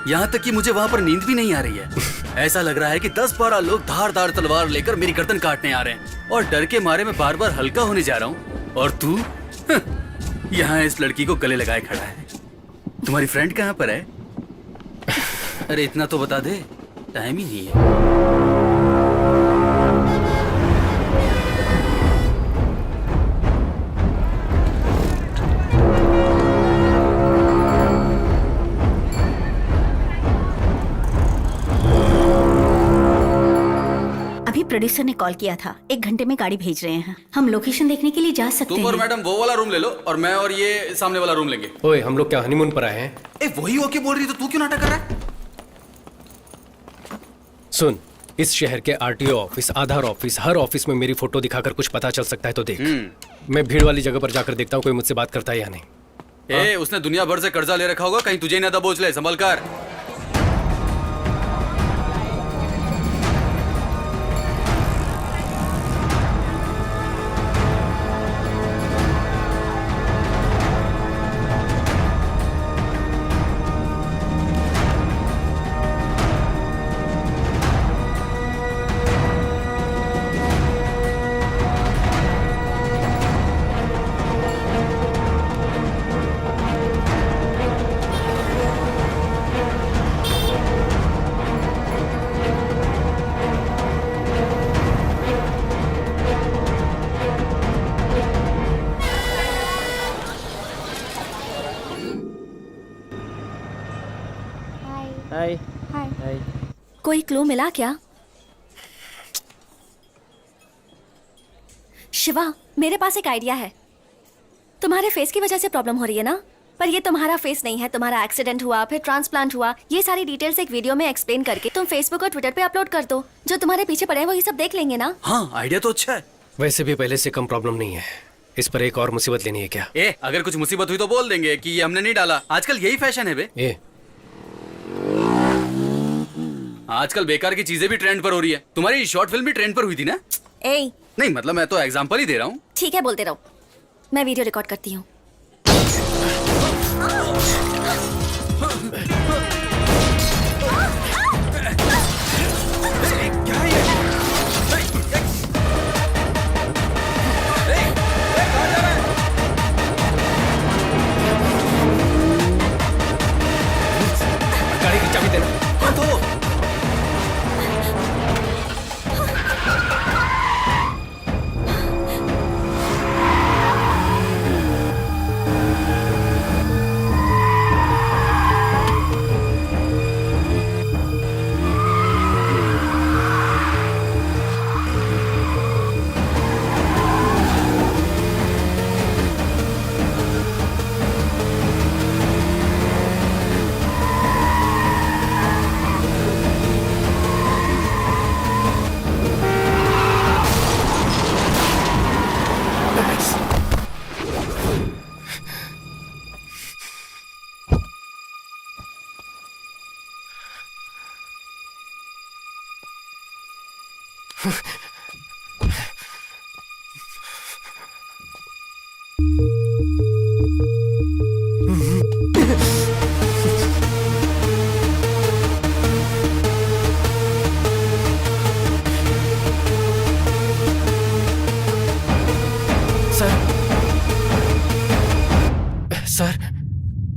यहाँ तक कि मुझे वहाँ पर नींद भी नहीं आ रही है। ऐसा लग रहा है कि 10-12 लोग धारदार तलवार लेकर मेरी गर्दन काटने आ रहे हैं, और डर के मारे मैं बार बार हल्का होने जा रहा हूँ, और तू यहाँ इस लड़की को गले लगाए खड़ा है। तुम्हारी फ्रेंड कहाँ पर है? अरे इतना तो बता दे, टाइम ही नहीं है। प्रोड्यूसर ने कॉल किया था, 1 घंटे में गाड़ी भेज रहे हैं। हम लोकेशन देखने के लिए जा सकते हैं। तुम और मैडम वो वाला रूम ले लो, और मैं और ये सामने वाला रूम लेंगे। ओए, हम लोग क्या हनीमून पर आए हैं? वही ओके बोल रही तो तू क्यों नाटक कर रहा है? सुन, इस शहर के आरटीओ ऑफिस, आधार ऑफिस, हर ऑफिस में मेरी फोटो दिखाकर कुछ पता चल सकता है तो देख। मैं भीड़ वाली जगह पर जाकर देखता हूँ कोई मुझसे बात करता है या नहीं। उसने दुनिया भर से कर्जा ले रखा होगा, कहीं तुझे ना दबोच ले, संभल कर। कोई क्लू मिला क्या? शिवा, मेरे पास एक आइडिया है। तुम्हारे फेस की वजह से प्रॉब्लम हो रही है ना, पर ये तुम्हारा फेस नहीं है। तुम्हारा एक्सीडेंट हुआ, फिर ट्रांसप्लांट हुआ, ये सारी डिटेल्स एक वीडियो में एक्सप्लेन करके तुम फेसबुक और ट्विटर पे अपलोड कर दो। जो तुम्हारे पीछे पड़े हैं वो ये सब देख लेंगे ना। हाँ, आइडिया तो अच्छा है। वैसे भी पहले से कम प्रॉब्लम नहीं है, इस पर एक और मुसीबत लेनी है क्या? अगर कुछ मुसीबत हुई तो बोल देंगे कि ये हमने नहीं डाला। आजकल यही फैशन है बे। आजकल बेकार की चीजें भी ट्रेंड पर हो रही है। तुम्हारी शॉर्ट फिल्म भी ट्रेंड पर हुई थी ना? नहीं मतलब मैं तो एग्जांपल ही दे रहा हूँ। ठीक है, बोलते रहो, मैं वीडियो रिकॉर्ड करती हूँ। गाड़ी की चाबी देना।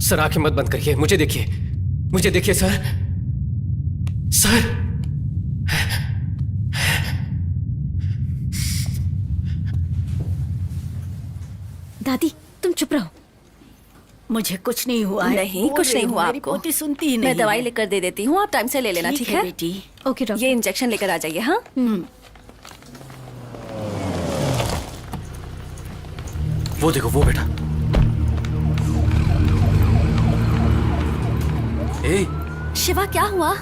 सर आंखें मत बंद करिए, मुझे देखिए, मुझे देखिए सर। सर दादी तुम चुप रहो, मुझे कुछ नहीं हुआ है। नहीं, कुछ नहीं हुआ आपको। पोती सुनती ही नहीं। मैं दवाई लिख कर दे देती हूँ, आप टाइम से ले लेना, ठीक है बेटी? Okay doctor. ये इंजेक्शन लेकर आ जाइए। हाँ, वो देखो, वो बेटा। शिवा, क्या हुआ?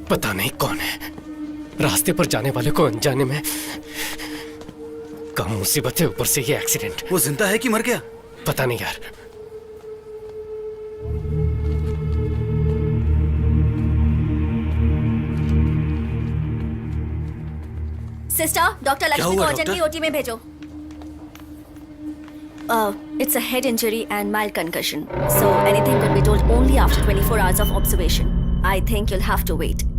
पता नहीं कौन है, रास्ते पर जाने वाले को अनजाने में कम मुसीबत है, ऊपर से ये एक्सीडेंट। वो जिंदा है कि मर गया? पता नहीं यार। सिस्टर, डॉक्टर लक्ष्मी को अर्जेंटली ओटी में भेजो। It's a head injury and mild concussion, so anything could be told only after 24 hours of observation. I think you'll have to wait.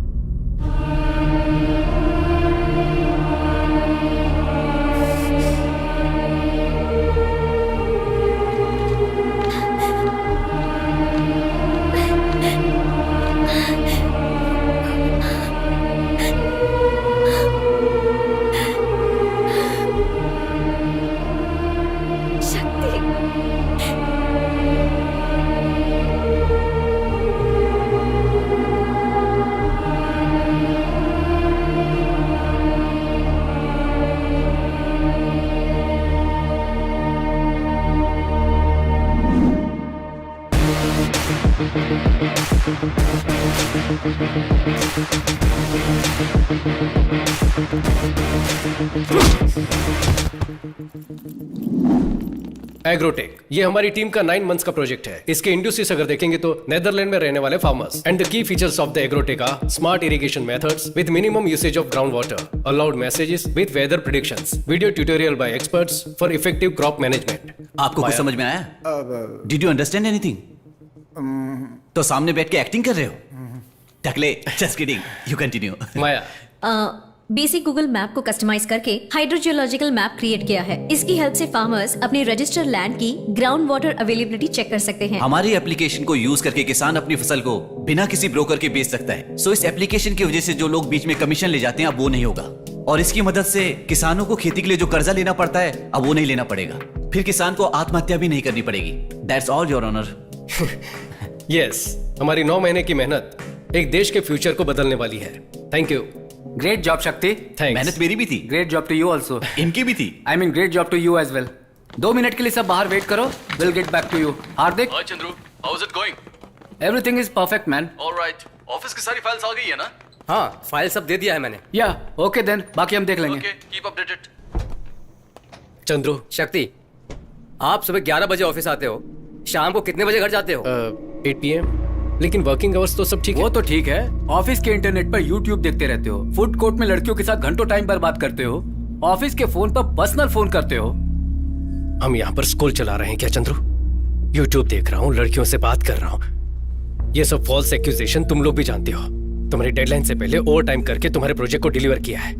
Agrotech, ये हमारी टीम का 9 मंथ्स का प्रोजेक्ट है। इसके industries अगर देखेंगे तो नेदरलैंड में रहने वाले farmers. And the key features of the agrotech are smart irrigation methods with minimum usage of ground water, aloud messages with weather predictions, video tutorial by experts for effective crop management. आपको कुछ समझ में आया? Did you understand anything? तो सामने बैठ के acting कर रहे हो? टकले, just kidding, you continue. Maya, basic Google map को कस्टमाइज करके हाइड्रोजियोलॉजिकल मैप क्रिएट किया है। इसकी हेल्प से फार्मर्स अपने रजिस्टर लैंड की ग्राउंड वाटर अवेलेबिलिटी चेक कर सकते हैं। हमारी एप्लीकेशन को यूज करके किसान अपनी फसल को बिना किसी ब्रोकर के बेच सकता है। सो इस एप्लीकेशन की वजह से जो लोग बीच में कमीशन ले जाते हैं अब वो नहीं होगा, और इसकी मदद से किसानों को खेती के लिए जो कर्जा लेना पड़ता है अब वो नहीं लेना पड़ेगा। फिर किसान को आत्महत्या भी नहीं करनी पड़ेगी। That's all your honour. Yes, हमारी 9 महीने की मेहनत एक देश के फ्यूचर को बदलने वाली है। Thank you. Great job Shakti. Thanks. मेहनत मेरी भी थी, great job to you also. इनकी भी थी। I mean great job to you as well. 2 minute के लिए सब बाहर वेट करो, will get back to you. Hardik, hi Chandru, how is it going? Everything is perfect man. Alright, office की सारी फाइल्स आ गई है ना? हाँ, फाइल सब दे दिया है मैंने। या ओके देन, बाकी हम देख लेंगे। Okay, keep updated. चंद्रू, शक्ति, आप सुबह 11 बजे ऑफिस आते हो, शाम को कितने बजे घर जाते हो? 8 PM, लेकिन वर्किंग आवर्स तो सब ठीक है। वो तो ठीक है, ऑफिस के इंटरनेट पर यूट्यूब देखते रहते हो, फूड कोर्ट में लड़कियों के साथ घंटों टाइम बर्बाद करते हो, ऑफिस के फोन पर पर्सनल फोन करते हो। हम यहाँ पर स्कूल चला रहे हैं क्या चंद्रू? यूट्यूब देख रहा हूँ, लड़कियों से बात कर रहा हूँ। ये सब फॉल्स एक्यूजेशन तुम लोग भी जानते हो। तुम्हारी डेडलाइन से पहले ओवर टाइम करके तुम्हारे प्रोजेक्ट को डिलीवर किया है।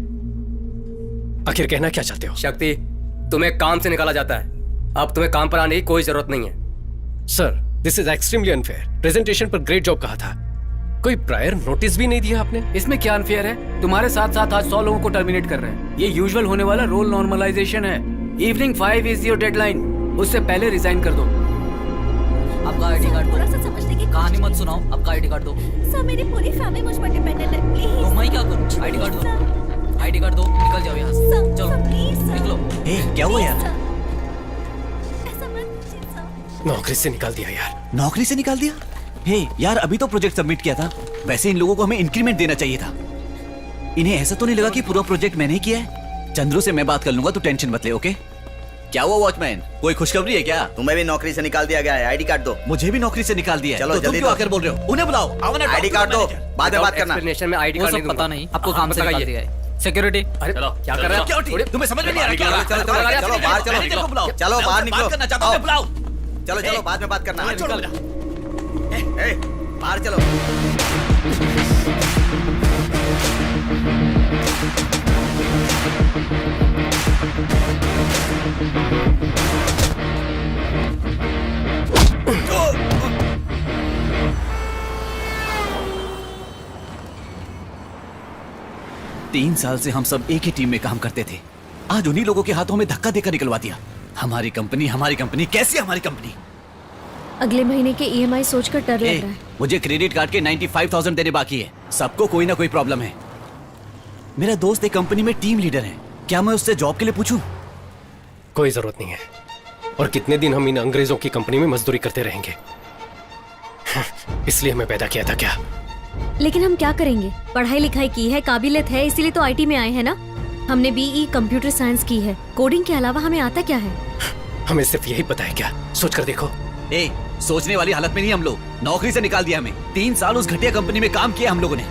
आखिर कहना क्या चाहते हो? शक्ति, तुम्हें काम से निकाला जाता है, अब तुम्हें काम पर आने की कोई जरूरत नहीं है। Sir, this is extremely unfair. Presentation पर ग्रेट जॉब कहा था, कोई प्रायर नोटिस भी नहीं दिया आपने। इसमें क्या अनफेयर है? तुम्हारे साथ साथ आज 100 लोगों को टर्मिनेट कर रहे हैं। ये यूजुअल होने वाला रोल नॉर्मलाइजेशन है। इवनिंग 5 इज योर डेडलाइन, उससे पहले रिजाइन कर दो। आपका आईडी कार्ड थोड़ा दो। सा समझने की कहानी मत सुनाओ, आपका आईडी कार्ड दो। सर, मेरी पूरी फैमिली मुझ पर डिपेंडेंट है, प्लीज। तो मैं क्या करूं? आईडी कार्ड दो, आईडी कार्ड दो, निकल जाओ यहाँ से। सर, चलो, सर, प्लीज सर। निकलो। ए, क्या हुआ यार? सर, ऐसा मत कीजिए सर। नौकरी से निकाल दिया यार। नौकरी से निकाल दिया? हे यार, अभी तो प्रोजेक्ट सबमिट किया था। वैसे इन लोगों को हमें इंक्रीमेंट देना चाहिए था। इन्हें ऐसा तो नहीं लगा कि पूरा प्रोजेक्ट मैंने ही किया है? चंद्रू से मैं बात कर लूंगा, तू टेंशन मत ले, ओके? क्या हुआ वॉचमैन, कोई खुशखबरी है क्या? तुम्हें भी नौकरी से निकाल दिया गया है, आईडी कार्ड दो। मुझे भी नौकरी से निकाल दिया है। चलो, तो तुम जल्दी क्यों दो। आकर बोल रहे हो? उन्हें बुलाओ। आईडी कार्ड दो, बाद में बात करना। एक्सप्लेनेशन में आईडी वो कार्ड सब नहीं दूंगा। पता नहीं, आपको काम से निकाल दिया है। सिक्योरिटी, अरे चलो, क्या कर रहे हो? सिक्योरिटी, तुम्हें समझ में नहीं आ रहा क्या? चलो, चलो, चलो, चलो, बाहर चलो। मैनेजर को बुलाओ। चलो, बाहर मैं निकलो। बात करना चाहता हूं, आओ। बुलाओ। चलो चलो, बाद में बात करना। निकल जा। ए, बाहर चलो। तीन साल से हम सब एक ही टीम में काम करते थे। आज उन्हीं लोगों के हाथों में धक्का देकर निकलवा दिया। हमारी कंपनी, कैसी हमारी कंपनी? अगले महीने के EMI सोचकर डर लग रहा है। मुझे क्रेडिट कार्ड के 95,000 देने बाकी है। सबको कोई ना कोई प्रॉब्लम है। मेरा दोस्त एक कंपनी में टीम लीडर है, क्या मैं उससे जॉब के लिए पूछूं? कोई जरूरत नहीं है। और कितने दिन हम इन अंग्रेजों की कंपनी में मजदूरी करते रहेंगे? इसलिए हमें पैदा किया था क्या? लेकिन हम क्या करेंगे? पढ़ाई लिखाई की है, काबिलियत है, इसीलिए तो IT में आए हैं ना। हमने BE कंप्यूटर साइंस की है, कोडिंग के अलावा हमें आता क्या है? हमें सिर्फ यही पता है क्या? सोच कर देखो। ए, सोचने वाली हालत में नहीं हम लोग। नौकरी से निकाल दिया हमें। 3 साल उस घटिया कंपनी में काम किया हम लोगों ने।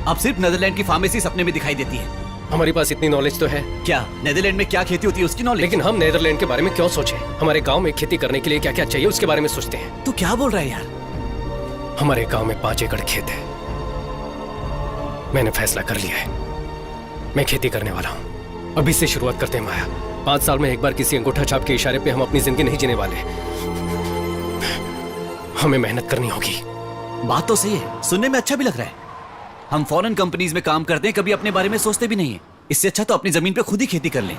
अब सिर्फ नेदरलैंड की फार्मेसी सपने में दिखाई देती है। हमारे पास इतनी नॉलेज तो है। क्या नेदरलैंड में क्या खेती होती है उसकी नॉलेज? लेकिन हम नेदरलैंड के बारे में क्यों सोचें? हमारे गांव में खेती करने के लिए क्या क्या चाहिए उसके बारे में सोचते हैं। तू क्या बोल रहा है यार? हमारे गांव में 5 एकड़ खेत है। मैंने फैसला कर लिया है, मैं खेती करने वाला हूं। अभी से शुरुआत करते हैं माया। 5 साल में एक बार किसी अंगूठा छाप के इशारे पे हम अपनी जिंदगी नहीं जीने वाले। हमें मेहनत करनी होगी। बात तो सही है, सुनने में अच्छा भी लग रहा है। हम फॉरेन कंपनीज में काम करते हैं, कभी अपने बारे में सोचते भी नहीं है। इससे अच्छा तो अपनी जमीन पे खुद ही खेती कर लें।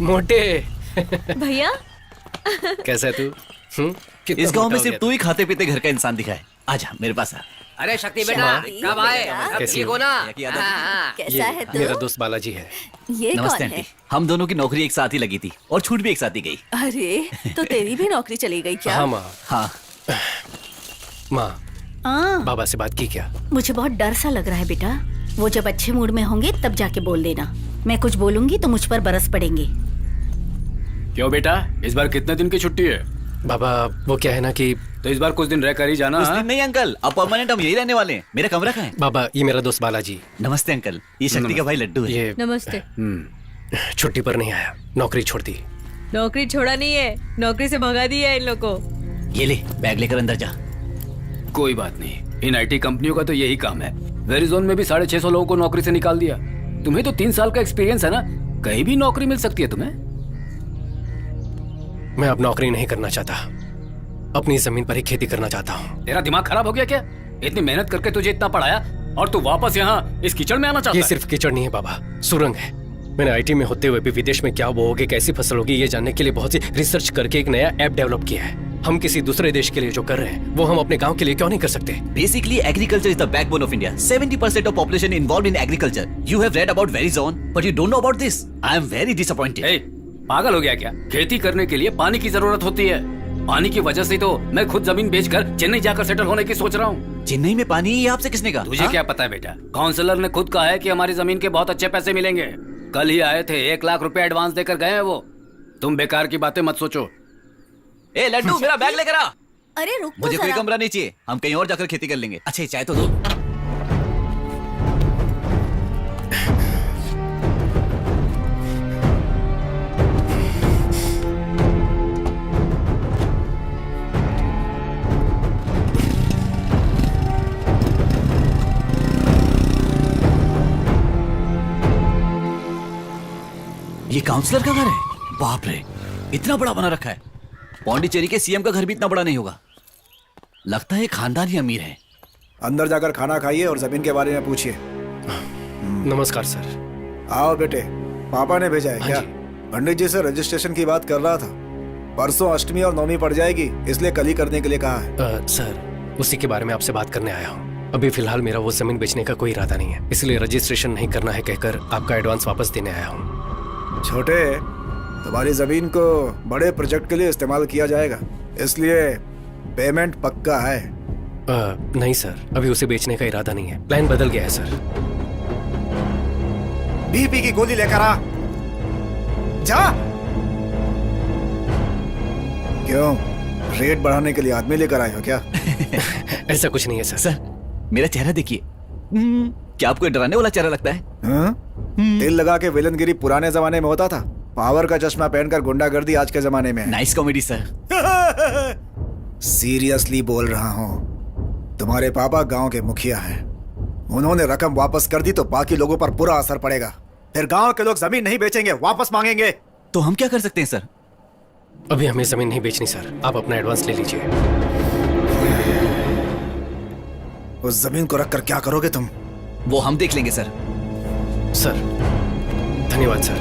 मोटे भैया कैसा है तू? कितना इस गांव मोटा में हो सिर्फ गया तू ही खाते पीते घर का इंसान दिखा है। आजा मेरे पास आ। अरे शक्ति बेटा कब आए? कैसी ठीक हो? हो ना? क्या दादी? हाँ, कैसा है तू? मेरा दोस्त बालाजी है। ये नमस्ते कौन है? आंटी। हम दोनों की नौकरी एक साथ ही लगी थी और छूट भी एक साथ ही गई। अरे तो तेरी भी नौकरी चली गई क्या? हाँ माँ। हाँ माँ, बाबा से बात की क्या? मुझे बहुत डर सा लग रहा है बेटा। वो जब अच्छे मूड में होंगे तब जाके बोल देना। मैं कुछ बोलूंगी तो मुझ पर बरस पड़ेंगे। क्यों बेटा, इस बार कितने दिन की छुट्टी है? बाबा वो क्या है ना कि तो इस बार कुछ दिन रहकर ही जाना। कुछ हाँ? दिन नहीं अंकल, अब परमानेंट हम यही रहने वाले हैं। मेरा कमरा कहाँ है? बाबा ये मेरा दोस्त बालाजी। नमस्ते अंकल, ये शक्ति का भाई लड्डू है। ये नमस्ते। छुट्टी पर नहीं आया, नौकरी छोड़ दी। नौकरी छोड़ा नहीं है, नौकरी से भगा दिया है इन लोग को। ये ले बैग लेकर अंदर जा। कोई बात नहीं, इन आईटी कंपनियों का तो यही काम है। वेरिजोन में भी 650 लोगों को नौकरी से निकाल दिया। तुम्हें तो 3 साल का एक्सपीरियंस है ना, कहीं भी नौकरी मिल सकती है तुम्हें। मैं अब नौकरी नहीं करना चाहता, अपनी जमीन पर ही खेती करना चाहता हूँ। तेरा दिमाग खराब हो गया क्या? इतनी मेहनत करके तुझे इतना पढ़ाया और तू वापस यहाँ इस कीचड़ में आना चाहता ये है? सिर्फ कीचड़ नहीं है बाबा, सुरंग है। मैंने आईटी में होते हुए भी विदेश में क्या बोओगे, कैसी फसल होगी, ये जानने के लिए बहुत सी रिसर्च करके एक नया ऐप डेवलप किया है। हम किसी दूसरे देश के लिए जो कर रहे हैं वो हम अपने गांव के लिए क्यों नहीं कर सकते? Basically, agriculture is the backbone of India. 70% of population involved in agriculture. You have read about Verizon, but you don't know about this. I am very disappointed. ए, पागल हो गया क्या? खेती करने के लिए पानी की जरूरत होती है। पानी की वजह से तो मैं खुद जमीन बेचकर चेन्नई जाकर सेटल होने की सोच रहा हूँ। चेन्नई में पानी ये आपसे किसने कहा? तुझे क्या पता है बेटा? काउंसलर ने खुद कहा है कि हमारी जमीन के बहुत अच्छे पैसे मिलेंगे। कल ही आए थे, 1 लाख रुपए एडवांस देकर गए हैं वो। तुम बेकार की बातें मत सोचो। ए लड्डू, मेरा बैग लेकर आ। अरे रुक तो मुझे कोई जरा। कमरा नहीं चाहिए, हम कहीं और जाकर खेती कर लेंगे। अच्छा चाय तो दो। ये काउंसलर का घर है? बाप रे, इतना बड़ा बना रखा है। पौंडीचेरी के सीएम का घर भी इतना बड़ा नहीं होगा। लगता है खानदानी अमीर है। अंदर जाकर खाना खाइए और जमीन के बारे में पूछिए। नमस्कार सर। आओ बेटे, पापा ने भेजा है हाँ क्या? जी। पंडित जी से रजिस्ट्रेशन की बात कर रहा था। परसों अष्टमी और नवमी पड़ जाएगी, इसलिए कल ही करने के लिए कहा है। सर उसी के बारे में आपसे बात करने आया हूँ। अभी फिलहाल मेरा वो जमीन बेचने का कोई इरादा नहीं है, इसलिए रजिस्ट्रेशन नहीं करना है कहकर आपका एडवांस वापस देने आया हूँ। छोटे, तुम्हारी जमीन को बड़े प्रोजेक्ट के लिए इस्तेमाल किया जाएगा, इसलिए पेमेंट पक्का है। नहीं सर, अभी उसे बेचने का इरादा नहीं है, प्लान बदल गया है सर। बीपी की गोली लेकर आ जा। क्यों, रेट बढ़ाने के लिए आदमी लेकर आए हो क्या? ऐसा कुछ नहीं है सर। सर मेरा चेहरा देखिए। क्या आपको डराने वाला चेहरा लगता है? हाँ? दिल लगा के विलनगिरी पुराने जमाने में होता था, पावर का चश्मा पहनकर गुंडागर्दी आज के जमाने में है। Nice comedy sir. सीरियसली बोल रहा हूँ, तुम्हारे पापा गांव के मुखिया हैं। उन्होंने रकम वापस कर दी तो बाकी लोगों पर बुरा असर पड़ेगा। फिर गांव के लोग जमीन नहीं बेचेंगे, वापस मांगेंगे। तो हम क्या कर सकते हैं सर? अभी हमें जमीन नहीं बेचनी सर, आप अपना एडवांस ले लीजिए। उस जमीन को रखकर क्या करोगे तुम? वो हम देख लेंगे सर। सर धन्यवाद सर।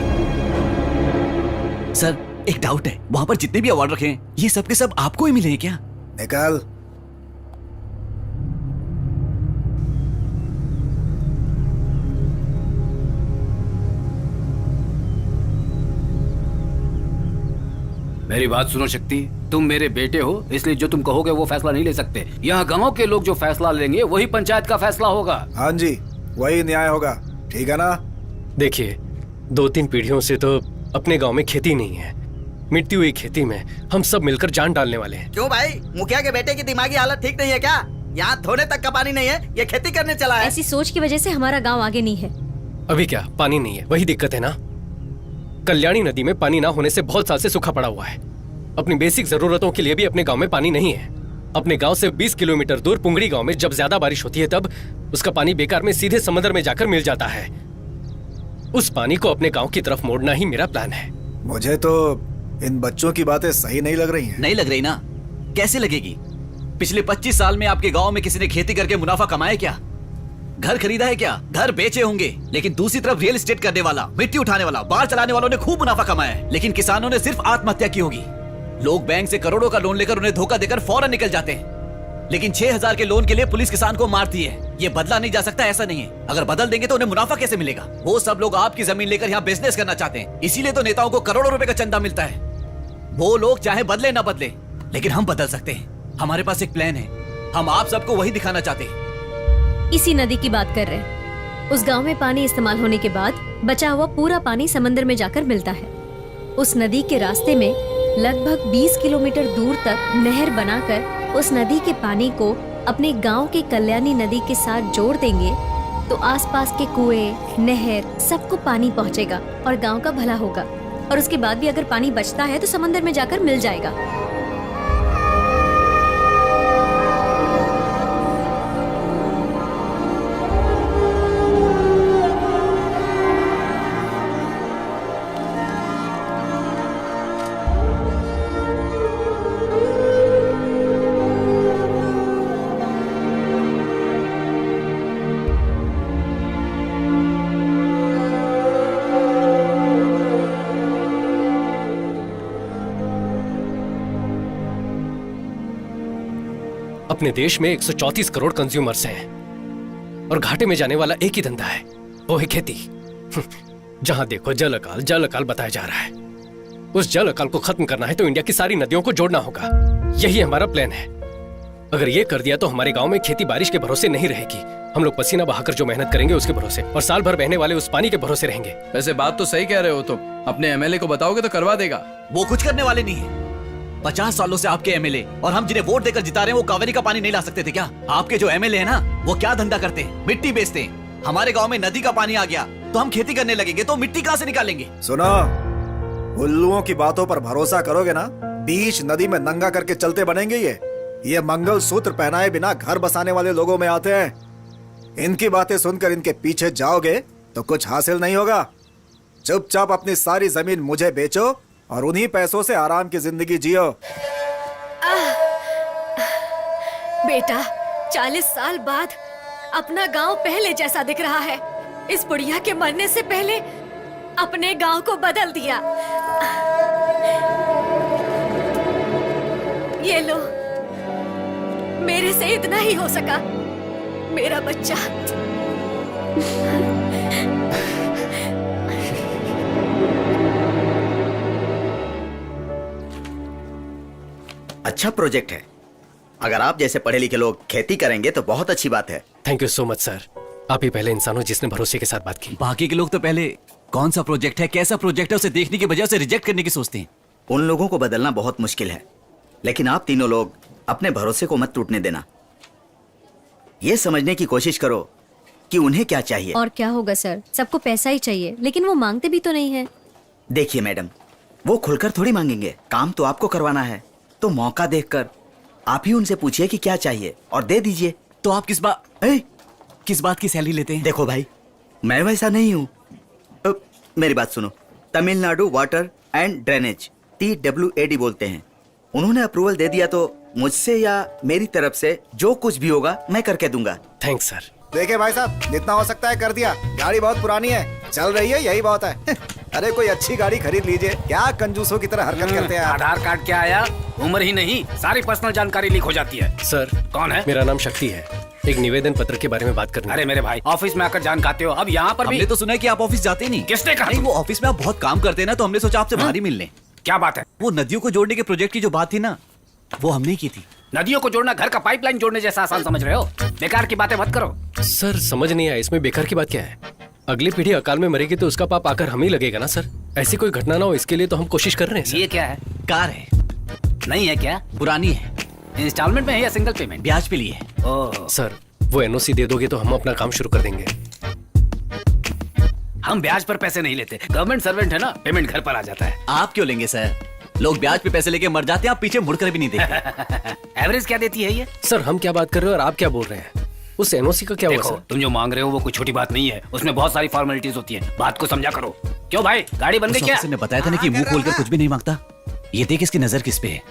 सर एक डाउट है, वहां पर जितने भी अवार्ड रखे हैं ये सब के सब आपको ही मिले हैं क्या? निकाल। मेरी बात सुनो शक्ति, तुम मेरे बेटे हो, इसलिए जो तुम कहोगे वो फैसला नहीं ले सकते। यहाँ गांव के लोग जो फैसला लेंगे वही पंचायत का फैसला होगा। हाँ जी, वही न्याय होगा, ठीक है ना? देखिए 2-3 पीढ़ियों से तो अपने गांव में खेती नहीं है। मिटती हुई खेती में हम सब मिलकर जान डालने वाले हैं। क्यों भाई, मुखिया के बेटे की दिमागी हालत ठीक नहीं है क्या? यहाँ धोने तक का पानी नहीं है, ये खेती करने चला है। ऐसी सोच की वजह से हमारा गांव आगे नहीं है। अभी क्या पानी नहीं है, वही दिक्कत है ना। कल्याणी नदी में पानी ना होने से बहुत साल से सूखा पड़ा हुआ है। अपनी बेसिक जरूरतों के लिए भी अपने गांव में पानी नहीं है। अपने गांव से 20 किलोमीटर दूर पुंगड़ी गांव में जब ज्यादा बारिश होती है तब उसका पानी बेकार में सीधे समंदर में जाकर मिल जाता है। उस पानी को अपने गांव की तरफ मोड़ना ही मेरा प्लान है। मुझे तो इन बच्चों की बातें सही नहीं लग रही हैं। नहीं लग रही ना? कैसे लगेगी? पिछले 25 साल में आपके गांव में किसी ने खेती करके मुनाफा कमाया क्या? घर खरीदा है क्या? घर बेचे होंगे, लेकिन दूसरी तरफ रियल एस्टेट करने वाला, मिट्टी उठाने वाला, बार चलाने वालों ने खूब मुनाफा कमाया है, लेकिन किसानों ने सिर्फ आत्महत्या की होगी। लोग बैंक से करोड़ों का लोन लेकर उन्हें धोखा देकर फौरन निकल जाते हैं। लेकिन 6,000 के लोन के लिए पुलिस किसान को मारती है। ये बदला नहीं जा सकता, ऐसा नहीं है। अगर बदल देंगे तो उन्हें मुनाफा कैसे मिलेगा? वो सब लोग आपकी जमीन लेकर यहाँ बिजनेस करना चाहते हैं, इसीलिए तो नेताओं को करोड़ों रुपए का चंदा मिलता है। वो लोग चाहे बदले ना बदले, लेकिन हम बदल सकते हैं। हमारे पास एक प्लान है, हम आप सबको वही दिखाना चाहते हैं। इसी नदी की बात कर रहे हैं। उस गांव में पानी इस्तेमाल होने के बाद बचा हुआ पूरा पानी समंदर में जाकर मिलता है। उस नदी के रास्ते में लगभग 20 किलोमीटर दूर तक नहर बनाकर उस नदी के पानी को अपने गांव के कल्याणी नदी के साथ जोड़ देंगे तो आसपास के कुएं, नहर सबको पानी पहुंचेगा और गांव का भला होगा। और उसके बाद भी अगर पानी बचता है तो समंदर में जाकर मिल जाएगा। अपने देश में 134 करोड़ कंज्यूमर्स हैं और घाटे में जाने वाला एक ही धंधा है, वो है खेती। जहां देखो जल अकाल बताया जा रहा है। उस जल अकाल को खत्म करना है तो इंडिया की सारी नदियों को जोड़ना होगा। यही हमारा प्लान है। अगर ये कर दिया तो हमारे गांव में खेती बारिश के भरोसे नहीं रहेगी। हम लोग पसीना बहाकर जो मेहनत करेंगे उसके भरोसे, और साल भर बहने वाले उस पानी के भरोसे रहेंगे। वैसे बात तो सही कह रहे हो तुम। अपने एमएलए को बताओगे तो करवा देगा। वो कुछ करने वाले नहीं है। 50 सालों से आपके एमएलए और हम जिन्हें वोट देकर जिता रहे हैं वो कावेरी का पानी नहीं ला सकते थे क्या? आपके जो एमएलए है ना, वो क्या धंधा करते हैं? मिट्टी बेचते हैं। हमारे गांव में नदी का पानी आ गया तो हम खेती करने लगेंगे, तो मिट्टी कहां से निकालेंगे? सुनो, उल्लुओं की बातों पर भरोसा करोगे ना, बीच नदी में नंगा करके चलते बनेंगे। ये मंगल सूत्र पहनाए बिना घर बसाने वाले लोगों में आते हैं। इनकी बातें सुनकर इनके पीछे जाओगे तो कुछ हासिल नहीं होगा। चुपचाप अपनी सारी जमीन मुझे बेचो और उन्हीं पैसों से आराम की जिंदगी जियो। बेटा, 40 साल बाद अपना गांव पहले जैसा दिख रहा है। इस बुढ़िया के मरने से पहले अपने गांव को बदल दिया। ये लो, मेरे से इतना ही हो सका। मेरा बच्चा। अच्छा प्रोजेक्ट है। अगर आप जैसे पढ़े लिखे लोग खेती करेंगे तो बहुत अच्छी बात है। Thank you so much sir. आप ही पहले इंसान हो जिसने भरोसे के साथ बात की। बाकी के लोग तो पहले कौन सा प्रोजेक्ट है, कैसा प्रोजेक्ट है, उसे देखने की बजाय उसे रिजेक्ट करने की सोचते हैं। उन लोगों को बदलना बहुत मुश्किल है, लेकिन आप तीनों लोग अपने भरोसे को मत टूटने देना। ये समझने की कोशिश करो कि उन्हें क्या चाहिए। और क्या होगा सर, सबको पैसा ही चाहिए, लेकिन वो मांगते भी तो नहीं है। देखिए मैडम, वो खुलकर थोड़ी मांगेंगे। काम तो आपको करवाना है, तो मौका देखकर आप ही उनसे पूछिए कि क्या चाहिए और दे दीजिए। तो आप किस बात की सैलरी लेते हैं? देखो भाई, मैं वैसा नहीं हूँ। मेरी बात सुनो। Tamil Nadu water and drainage, TWAD बोलते हैं। उन्होंने अप्रूवल दे दिया तो मुझसे या मेरी तरफ से जो कुछ भी होगा मैं करके दूंगा। Thanks sir. देखिए भाई साहब, जितना हो सकता है कर दिया। गाड़ी बहुत पुरानी है, चल रही है, यही बहुत है। अरे कोई अच्छी गाड़ी खरीद लीजिए। क्या कंजूसों की तरह हरकत करते हैं आप? आधार कार्ड क्या आया? उम्र ही नहीं, सारी पर्सनल जानकारी लीक हो जाती है। सर कौन है? मेरा नाम शक्ति है। एक निवेदन पत्र के बारे में बात करनी। अरे मेरे भाई, ऑफिस में आकर जान खाते हो, अब यहाँ पर भी। हमने तो सुना है कि आप ऑफिस जाते नहीं। किसने कहा? नहीं, वो ऑफिस में आप बहुत काम करते हैं ना, तो हमने सोचा आपसे बाहर ही मिल लें। क्या बात है? वो नदियों को जोड़ने के प्रोजेक्ट की जो बात थी ना, वो हमने की थी। नदियों को जोड़ना घर का पाइपलाइन जोड़ने जैसा आसान समझ रहे हो? बेकार की बातें मत करो। सर समझ नहीं आया, इसमें बेकार की बात क्या है? अगली पीढ़ी अकाल में मरेगी तो उसका पाप आकर हम ही लगेगा ना सर। ऐसी कोई घटना ना हो, इसके लिए तो हम कोशिश कर रहे हैं सर। ये क्या है? कार है। नहीं है क्या? पुरानी है। इंस्टॉलमेंट में है या सिंगल पेमेंट? ब्याज पे लिए है। ओह सर, वो NOC दे दोगे तो हम अपना काम शुरू कर देंगे। हम ब्याज पर पैसे नहीं लेते, गवर्नमेंट सर्वेंट है ना, पेमेंट घर पर आ जाता है। आप क्यों लेंगे सर? लोग ब्याज पे पैसे लेके मर जाते हैं, आप पीछे मुड़कर भी नहीं देखते। एवरेज क्या देती है ये? सर हम क्या बात कर रहे हो और आप क्या बोल रहे हैं? उस NOC का क्या हुआ देखो, सर? तुम जो मांग रहे हो वो कोई छोटी बात नहीं है, उसमें बहुत सारी फॉर्मेलिटीज होती है। बात को समझा करो। क्यों भाई, गाड़ी बन गई क्या? ने बताया था ना कि मुंह खोलकर कुछ भी नहीं मांगता। ये देख इसकी नजर किस पे है।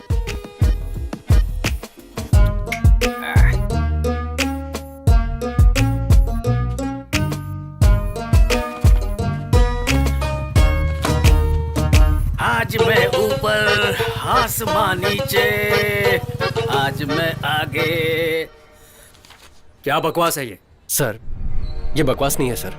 आज मैं ऊपर आसमान नीचे, आज मैं आगे। क्या बकवास है ये? सर ये बकवास नहीं है सर।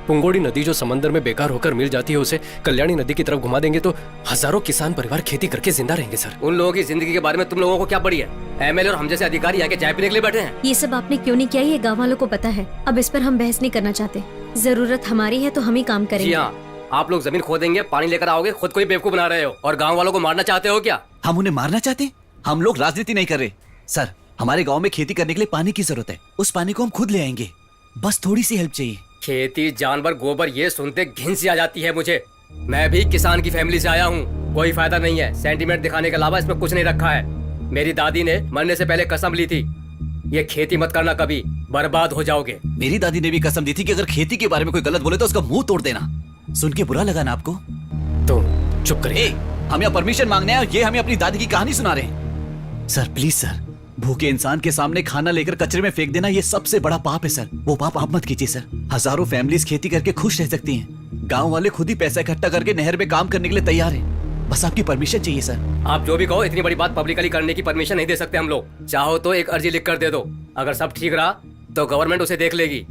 पुंगोड़ी नदी जो समंदर में बेकार होकर मिल जाती है, उसे कल्याणी नदी की तरफ घुमा देंगे तो हजारों किसान परिवार खेती करके जिंदा रहेंगे सर। उन लोगों की जिंदगी के बारे में तुम लोगों को क्या पड़ी है? एमएलए और हम जैसे अधिकारी आके चाय पीने के लिए बैठे हैं। ये सब आपने क्यों नहीं किया ये गाँव वालों को पता है। अब इस पर हम बहस नहीं करना चाहते। जरूरत हमारी है तो हम ही काम जी करेंगे। हाँ, आप लोग जमीन खोदेंगे, पानी लेकर आओगे, खुद को ही बेवकूफ बना रहे हो और गाँव वालों को मारना चाहते हो क्या? हम उन्हें मारना चाहते हैं? हम लोग राजनीति नहीं कर रहे सर। हमारे गांव में खेती करने के लिए पानी की जरूरत है, उस पानी को हम खुद ले आएंगे, बस थोड़ी सी हेल्प चाहिए। खेती, जानवर, गोबर, ये सुनते घिन सी आ जाती है मुझे। मैं भी किसान की फैमिली से आया हूँ, कोई फायदा नहीं है। सेंटीमेंट दिखाने के अलावा इसमें कुछ नहीं रखा है। मेरी दादी ने मरने से पहले कसम ली थी, ये खेती मत करना, कभी बर्बाद हो जाओगे। मेरी दादी ने भी कसम दी थी कि अगर खेती के बारे में कोई गलत बोले तो उसका मुंह तोड़ देना। सुन के बुरा लगा ना आपको? तो चुप करिए। हम यहाँ परमिशन मांगने हैं और ये हमें अपनी दादी की कहानी सुना रहे हैं। सर प्लीज सर, भूखे इंसान के सामने खाना लेकर कचरे में फेंक देना ये सबसे बड़ा पाप है सर। वो पाप आप मत कीजिए सर। हजारों फैमिलीज खेती करके खुश रह सकती हैं। गांव वाले खुद ही पैसा इकट्ठा करके नहर में काम करने के लिए तैयार हैं। बस आपकी परमिशन चाहिए सर। आप जो भी कहो, इतनी बड़ी बात पब्लिकली करने की परमिशन नहीं दे सकते हम लोग। चाहो तो एक अर्जी लिख कर दे दो, अगर सब ठीक रहा तो गवर्नमेंट उसे देख लेगी।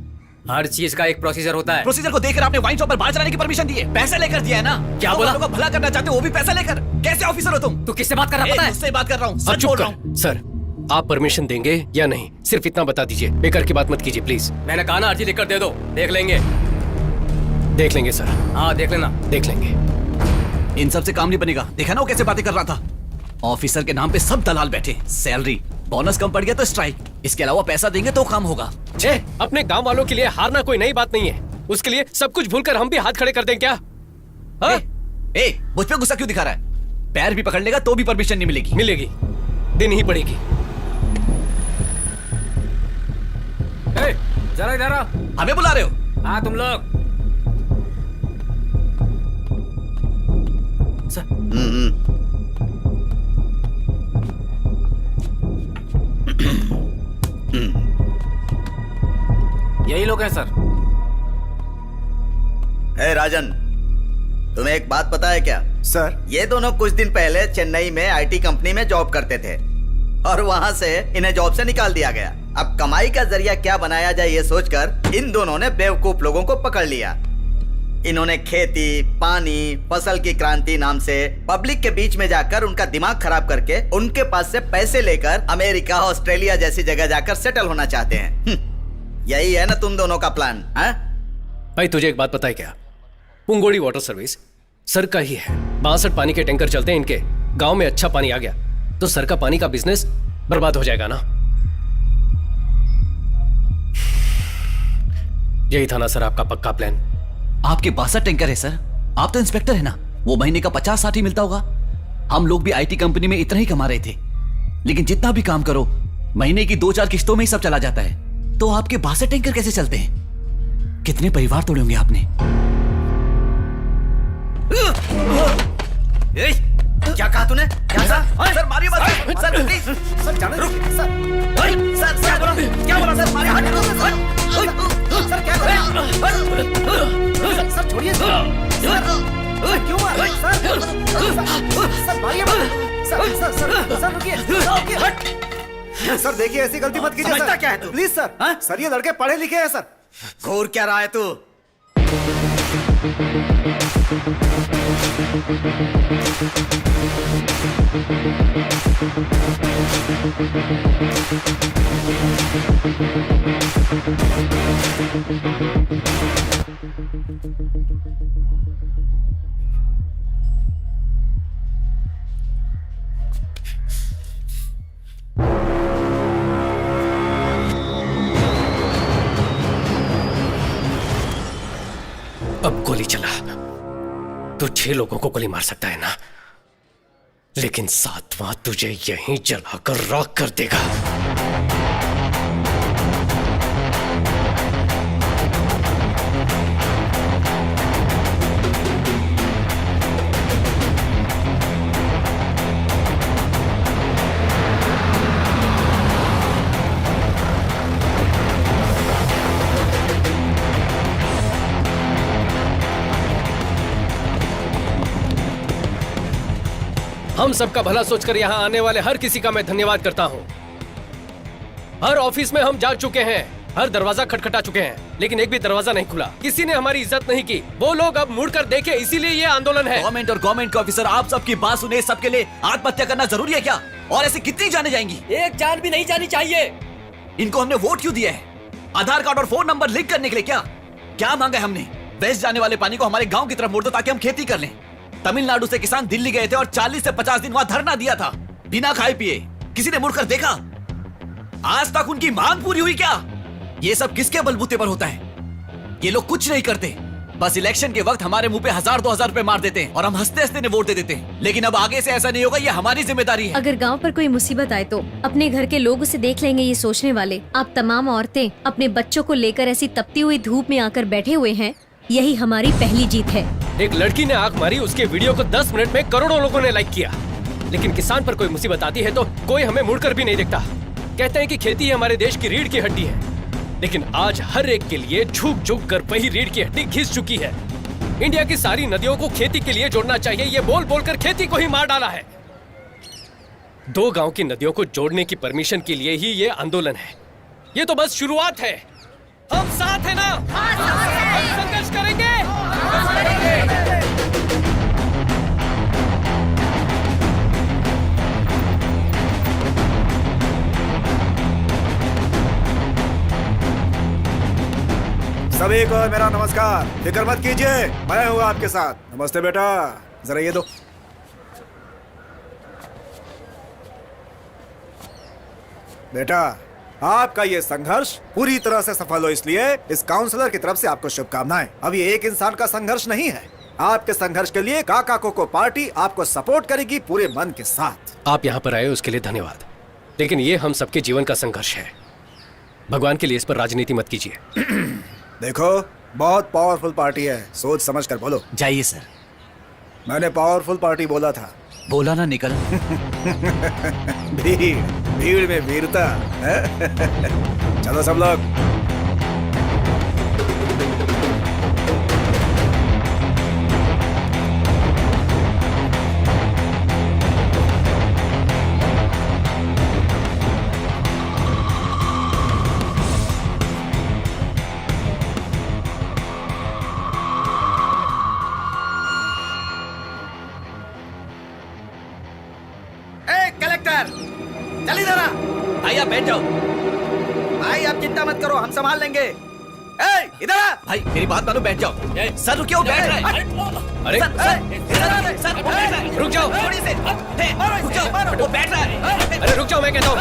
हर चीज का एक प्रोसीजर होता है। प्रोसीजर को देखकर आपने वाइन शॉप पर बाहर चलाने की परमिशन दी है, पैसा लेकर दिया है ना? क्या बोला? लोगों को भला करना चाहते हो, वो भी पैसा लेकर। कैसे ऑफिसर हो तुम? तू किससे बात कर रहा पता है? मुझसे बात कर रहा हूँ, अब सच चुप बोल रहा कर। हूँ। सर आप परमिशन देंगे या नहीं, सिर्फ इतना बता दीजिए। बेकार की बात मत कीजिए प्लीज। मैंने कहा ना, अर्जी लिख कर दे दो, देख लेंगे। देख लेंगे सर। हाँ देख लेना। देख लेंगे। इन सब से काम नहीं बनेगा। देखा ना वो कैसे बातें कर रहा था? ऑफिसर के नाम पे सब दलाल बैठे, सैलरी बोनस कम पड़ गया तो स्ट्राइक, इसके अलावा पैसा देंगे तो काम होगा। छे, अपने गांव वालों के लिए हारना कोई नई बात नहीं है। उसके लिए सब कुछ भूलकर हम भी हाथ खड़े कर दें क्या? मुझ पे गुस्सा क्यों दिखा रहा है? पैर भी पकड़ लेगा तो भी परमिशन नहीं मिलेगी। मिलेगी, देनी ही पड़ेगी। जरा इधर आओ। हमें बुला रहे हो? हाँ तुम लोग। यही लोग हैं सर। ए राजन, तुम्हें एक बात पता है क्या? सर ये दोनों कुछ दिन पहले चेन्नई में आईटी कंपनी में जॉब करते थे और वहां से इन्हें जॉब से निकाल दिया गया। अब कमाई का जरिया क्या बनाया जाए ये सोचकर इन दोनों ने बेवकूफ लोगों को पकड़ लिया। इन्होंने खेती, पानी, फसल की क्रांति नाम से पब्लिक के बीच में जाकर उनका दिमाग खराब करके उनके पास से पैसे लेकर अमेरिका, ऑस्ट्रेलिया जैसी जगह जाकर सेटल होना चाहते हैं। यही है ना तुम दोनों का प्लान? भाई तुझे एक बात पता है क्या? पुंगोड़ी वाटर सर्विस सर का ही है। 62 पानी के टैंकर चलते हैं इनके। गांव में अच्छा पानी आ गया तो सर का पानी का बिजनेस बर्बाद हो जाएगा ना। यही था ना सर आपका पक्का प्लान? आपके 62 टैंकर है सर। आप तो इंस्पेक्टर है ना, वो महीने का 50-60 ही मिलता होगा। हम लोग भी आईटी कंपनी में इतना ही कमा रहे थे, लेकिन जितना भी काम करो महीने की 2-4 किस्तों में ही सब चला जाता है। तो आपके 62 टैंकर कैसे चलते हैं? कितने परिवार तोड़े होंगे आपने? क्या कहा तूने? क्या कहा? सर मारिए मत सर, प्लीज सर, जाने रुक सर। सर क्या बोला? क्या बोला सर? मारिए मत सर, क्या बोला? सर छोड़िए सर, क्यों मार? सर मारिए मत सर, रुकिए। सर देखिए ऐसी गलती मत कीजिए समझता सर। क्या है तू? Please sir. सर ये लड़के पढ़े लिखे हैं सर। घूर क्या रहा है तू? अब गोली चला तो 6 लोगों को गोली मार सकता है ना, लेकिन 7वां तुझे यहीं जलाकर राख कर देगा। हम सबका भला सोचकर यहाँ आने वाले हर किसी का मैं धन्यवाद करता हूँ। हर ऑफिस में हम जा चुके हैं, हर दरवाजा खटखटा चुके हैं, लेकिन एक भी दरवाजा नहीं खुला। किसी ने हमारी इज्जत नहीं की। वो लोग अब मुड़कर देखे, इसीलिए ये आंदोलन है। गवर्नमेंट और गवर्नमेंट के ऑफिसर आप सबकी बात सुने, सबके लिए आत्महत्या करना जरूरी है क्या? और ऐसे कितनी जाने जाएंगी? एक जान भी नहीं जानी चाहिए। इनको हमने वोट क्यों दिया है? आधार कार्ड और फोन नंबर लिंक करने के लिए क्या? क्या मांगा है हमने? वेस्ट जाने वाले पानी को हमारे गांव की तरफ मोड़ दो ताकि हम खेती कर लें। तमिलनाडु से किसान दिल्ली गए थे और 40 से 50 दिन वहां धरना दिया था, बिना खाए पिए। किसी ने मुड़कर देखा? आज तक उनकी मांग पूरी हुई क्या? ये सब किसके बलबूते पर होता है? ये लोग कुछ नहीं करते, बस इलेक्शन के वक्त हमारे मुंह पे 1000-2000 रुपए मार देते हैं और हम हंसते हंसते वोट दे देते हैं। लेकिन अब आगे से ऐसा नहीं होगा, ये हमारी जिम्मेदारी है। अगर गांव पर कोई मुसीबत आए तो अपने घर के लोग उसे देख लेंगे, ये सोचने वाले आप तमाम औरतें अपने बच्चों को लेकर ऐसी तपती हुई धूप में आकर बैठे हुए हैं, यही हमारी पहली जीत है। एक लड़की ने आंख मारी, उसके वीडियो को 10 मिनट में करोड़ों लोगों ने लाइक किया। लेकिन किसान पर कोई मुसीबत आती है तो कोई हमें मुड़कर भी नहीं देखता। कहते हैं कि खेती हमारे देश की रीढ़ की हड्डी है, लेकिन आज हर एक के लिए झुक झुक कर वही रीढ़ की हड्डी घिस चुकी है। इंडिया की सारी नदियों को खेती के लिए जोड़ना चाहिए, ये बोल बोलकर खेती को ही मार डाला है। 2 गांव की नदियों को जोड़ने की परमिशन के लिए ही ये आंदोलन है। ये तो बस शुरुआत है। हम साथ हैं ना? हम संघर्ष करेंगे। सभी को मेरा नमस्कार। फिक्र मत कीजिए, मैं हूँ आपके साथ। नमस्ते बेटा, जरा ये दो। बेटा, आपका ये संघर्ष पूरी तरह से सफल हो, इसलिए इस काउंसलर की तरफ से आपको शुभकामनाएं। अब ये एक इंसान का संघर्ष नहीं है। आपके संघर्ष के लिए काका कोको पार्टी आपको सपोर्ट करेगी पूरे मन के साथ। आप यहाँ पर आए उसके लिए धन्यवाद, लेकिन ये हम सबके जीवन का संघर्ष है। भगवान के लिए इस पर राजनीति मत कीजिए। देखो, बहुत पावरफुल पार्टी है, सोच समझ कर बोलो। जाइए सर। मैंने पावरफुल पार्टी बोला था। बोला ना निकल। भीड़, भीड़ में वीरता। चलो सब लोग। कलेक्टर, चल इधर आ। भाई आप बैठ जाओ। भाई आप चिंता मत करो, हम संभाल लेंगे। इधर आ। भाई मेरी बात मानो, बैठ जाओ। सर रुकिए, वो बैठ रहा है। अरे सर वो बैठ रहा है। रुक जाओ, थोड़ी से रुक जाओ, वो बैठ रहा है। अरे रुक जाओ, मैं कहता हूँ।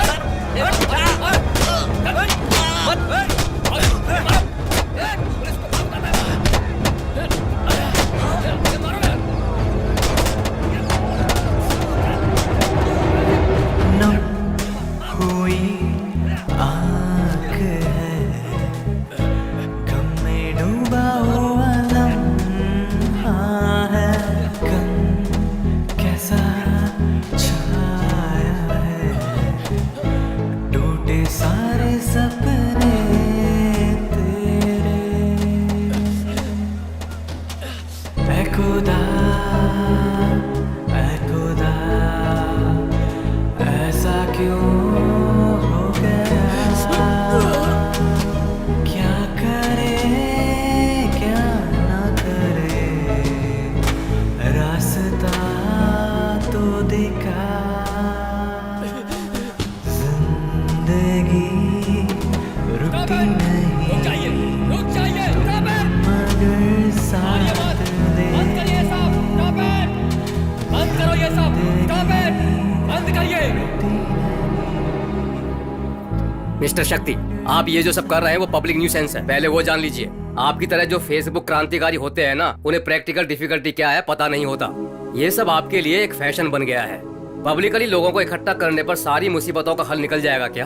मिस्टर शक्ति, आप ये जो सब कर रहे हैं वो पब्लिक न्यूसेंस है, पहले वो जान लीजिए। आपकी तरह जो फेसबुक क्रांतिकारी होते हैं ना, उन्हें प्रैक्टिकल डिफिकल्टी क्या है पता नहीं होता। ये सब आपके लिए एक फैशन बन गया है। पब्लिकली लोगों को इकट्ठा करने पर सारी मुसीबतों का हल निकल जाएगा क्या?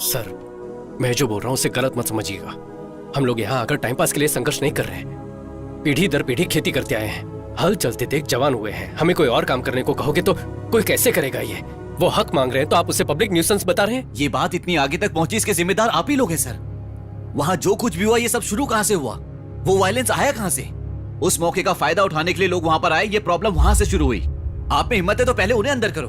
सर, मैं जो बोल रहा हूँ उसे गलत मत समझिएगा। हम लोग यहाँ आकर टाइम पास के लिए संघर्ष नहीं कर रहे हैं। पीढ़ी दर पीढ़ी खेती करते आए हैं, हल चलते देख जवान हुए हैं। हमें कोई और काम करने को कहोगे तो कोई कैसे करेगा? ये वो हक मांग रहे हैं तो आप उसे पब्लिक न्यूसेंस बता रहे हैं। ये बात इतनी आगे तक पहुंची, इसके जिम्मेदार आप ही लोग हैं सर। वहां जो कुछ भी हुआ, ये सब शुरू कहां से हुआ? वो वायलेंस आया कहां से? उस मौके का फायदा उठाने के लिए लोग वहां पर आए, ये प्रॉब्लम वहां से शुरू हुई। आप में हिम्मत है तो पहले उन्हें अंदर करो।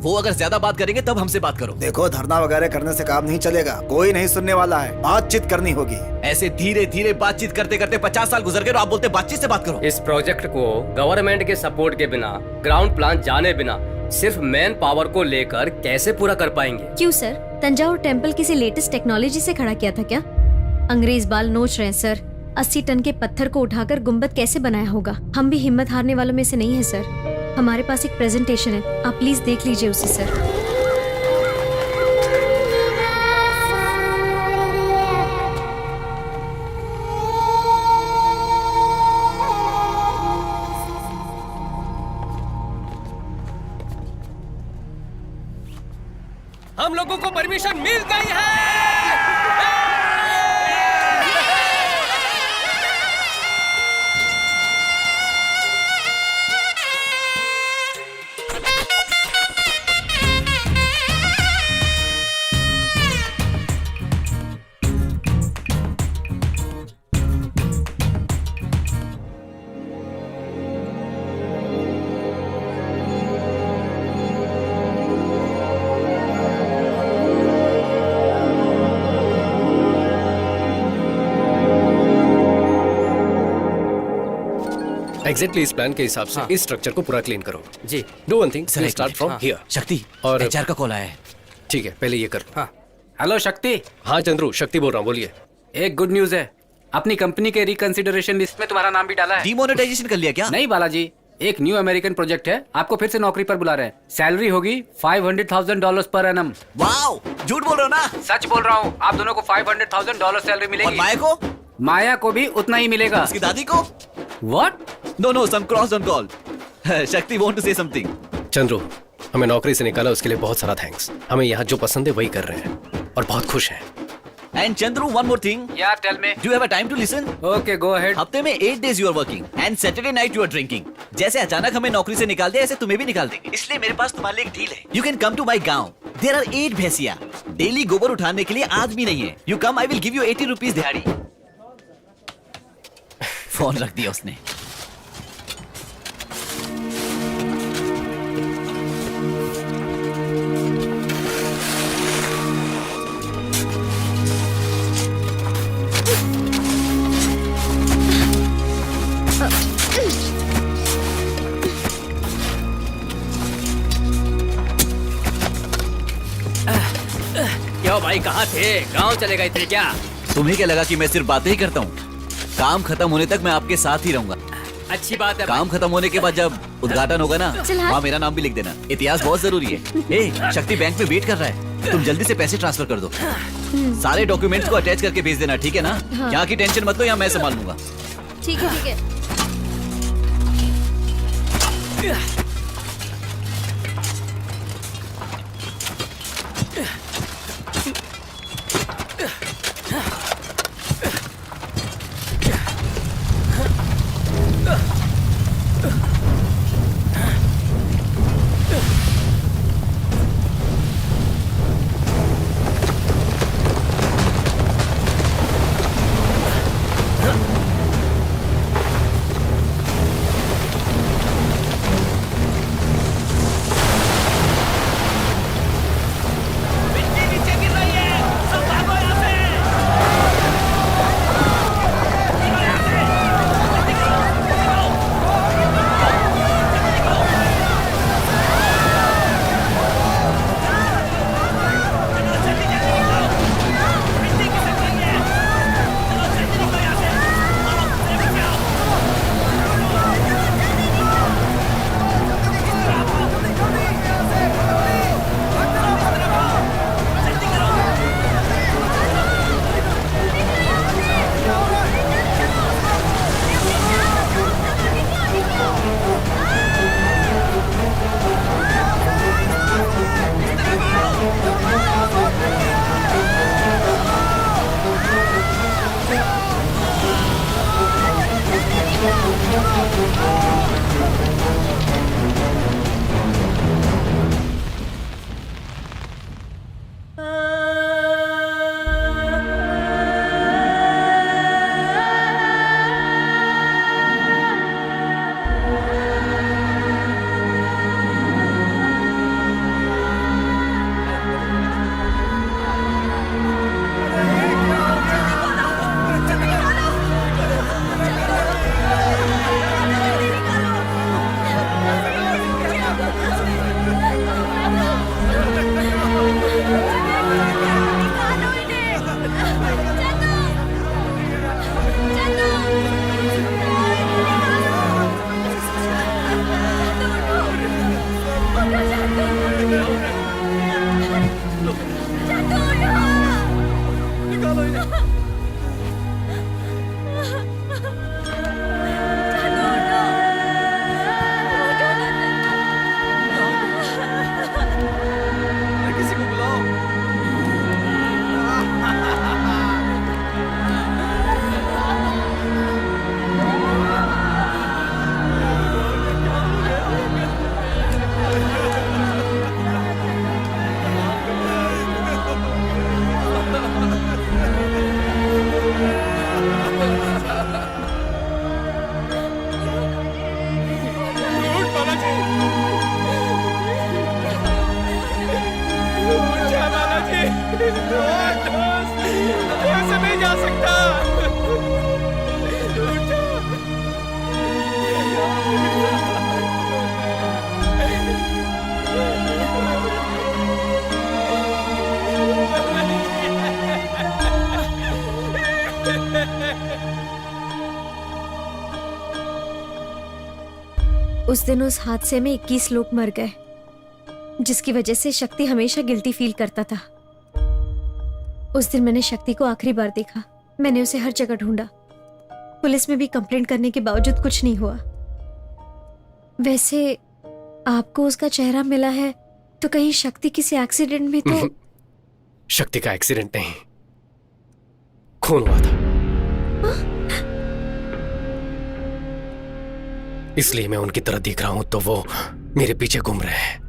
वो अगर ज्यादा बात करेंगे तब हमसे बात करो। देखो, धरना वगैरह करने से काम नहीं चलेगा, कोई नहीं सुनने वाला है, बातचीत करनी होगी। ऐसे धीरे धीरे बातचीत करते करते 50 साल गुजर गए और आप बोलते बातचीत से बात करो। इस प्रोजेक्ट को गवर्नमेंट के सपोर्ट के बिना, ग्राउंड प्लान जाने बिना, सिर्फ मैन पावर को लेकर कैसे पूरा कर पाएंगे? क्यों सर, तंजावुर टेम्पल किसी लेटेस्ट टेक्नोलॉजी से खड़ा किया था क्या? अंग्रेज बाल नोच रहे हैं सर। 80 टन के पत्थर को उठाकर गुम्बद कैसे बनाया होगा? हम भी हिम्मत हारने वालों में से नहीं है सर। हमारे पास एक प्रेजेंटेशन है, आप प्लीज देख लीजिए उसे सर। हम लोगों को परमिशन मिल गई है। एग्जैक्टली इस प्लान के हिसाब से इस स्ट्रक्चर को पूरा क्लीन करो। जी। Do one thing, sir, start from here. Shakti और एचआर का कॉल आया है। ठीक है, पहले ये कर। हाँ, हेलो शक्ति। हाँ चंद्रू, शक्ति बोल रहा हूँ, बोलिए। एक गुड न्यूज है, अपनी कंपनी के रिकंसिडरेशन लिस्ट में तुम्हारा नाम भी डाला है। डिमोनेटाइजेशन कर लिया क्या? नहीं बालाजी, एक न्यू अमेरिकन प्रोजेक्ट है, आपको फिर से नौकरी पर बुला रहे हैं। सैलरी होगी $500,000 पर एनम। वाओ, झूठ बोल रहे हो ना? सच बोल रहा हूँ, आप दोनों को $500,000 सैलरी मिलेगी। और माया को? माया को भी उतना ही मिलेगा। उसकी दादी को? What? No, some cross on call. शक्ति want to say something. Chandru, हमें नौकरी से निकाला उसके लिए बहुत सारा थैंक्स। हमें यहाँ जो पसंद है वही कर रहे हैं और बहुत खुश हैं। And Chandru, one more thing. Yeah, tell me. Do you have a time to listen? Okay, go ahead. हफ्ते में 8 days you are working and Saturday night you are drinking. जैसे अचानक हमें नौकरी से निकाल दिया, ऐसे तुम्हें भी निकाल देंगे। इसलिए मेरे पास तुम्हारे लिए एक डील है। You can come to my गांव. There are 8 भैंसिया। डेली गोबर उठाने के लिए आदमी नहीं है। You come, I will give you 80 rupees दिहाड़ी। फोन रख दिया उसने। क्यों भाई, कहाँ थे? गांव चले गए थे क्या? तुम्हें क्या लगा कि मैं सिर्फ बातें ही करता हूँ? काम खत्म होने तक मैं आपके साथ ही रहूंगा। अच्छी बात है। काम खत्म होने के बाद जब उद्घाटन होगा ना, वहाँ मेरा नाम भी लिख देना। इतिहास बहुत जरूरी है। ए, शक्ति बैंक में वेट कर रहा है, तुम जल्दी से पैसे ट्रांसफर कर दो। सारे डॉक्यूमेंट्स को अटैच करके भेज देना, ठीक है ना? यहाँ की टेंशन मत लो, यहाँ मैं संभाल लूंगा। ठीक है ठीक है। ऐसे नहीं जा सकता। उस दिन उस हादसे में 21 लोग मर गए, जिसकी वजह से शक्ति हमेशा गिल्टी फील करता था। उस दिन मैंने शक्ति को आखिरी बार देखा। मैंने उसे हर जगह ढूंढा, पुलिस में भी कंप्लेंट करने के बावजूद कुछ नहीं हुआ। वैसे आपको उसका चेहरा मिला है तो कहीं शक्ति किसी एक्सीडेंट में तो? शक्ति का एक्सीडेंट नहीं, खून हुआ था। इसलिए मैं उनकी तरह दिख रहा हूं तो वो मेरे पीछे घूम रहे हैं।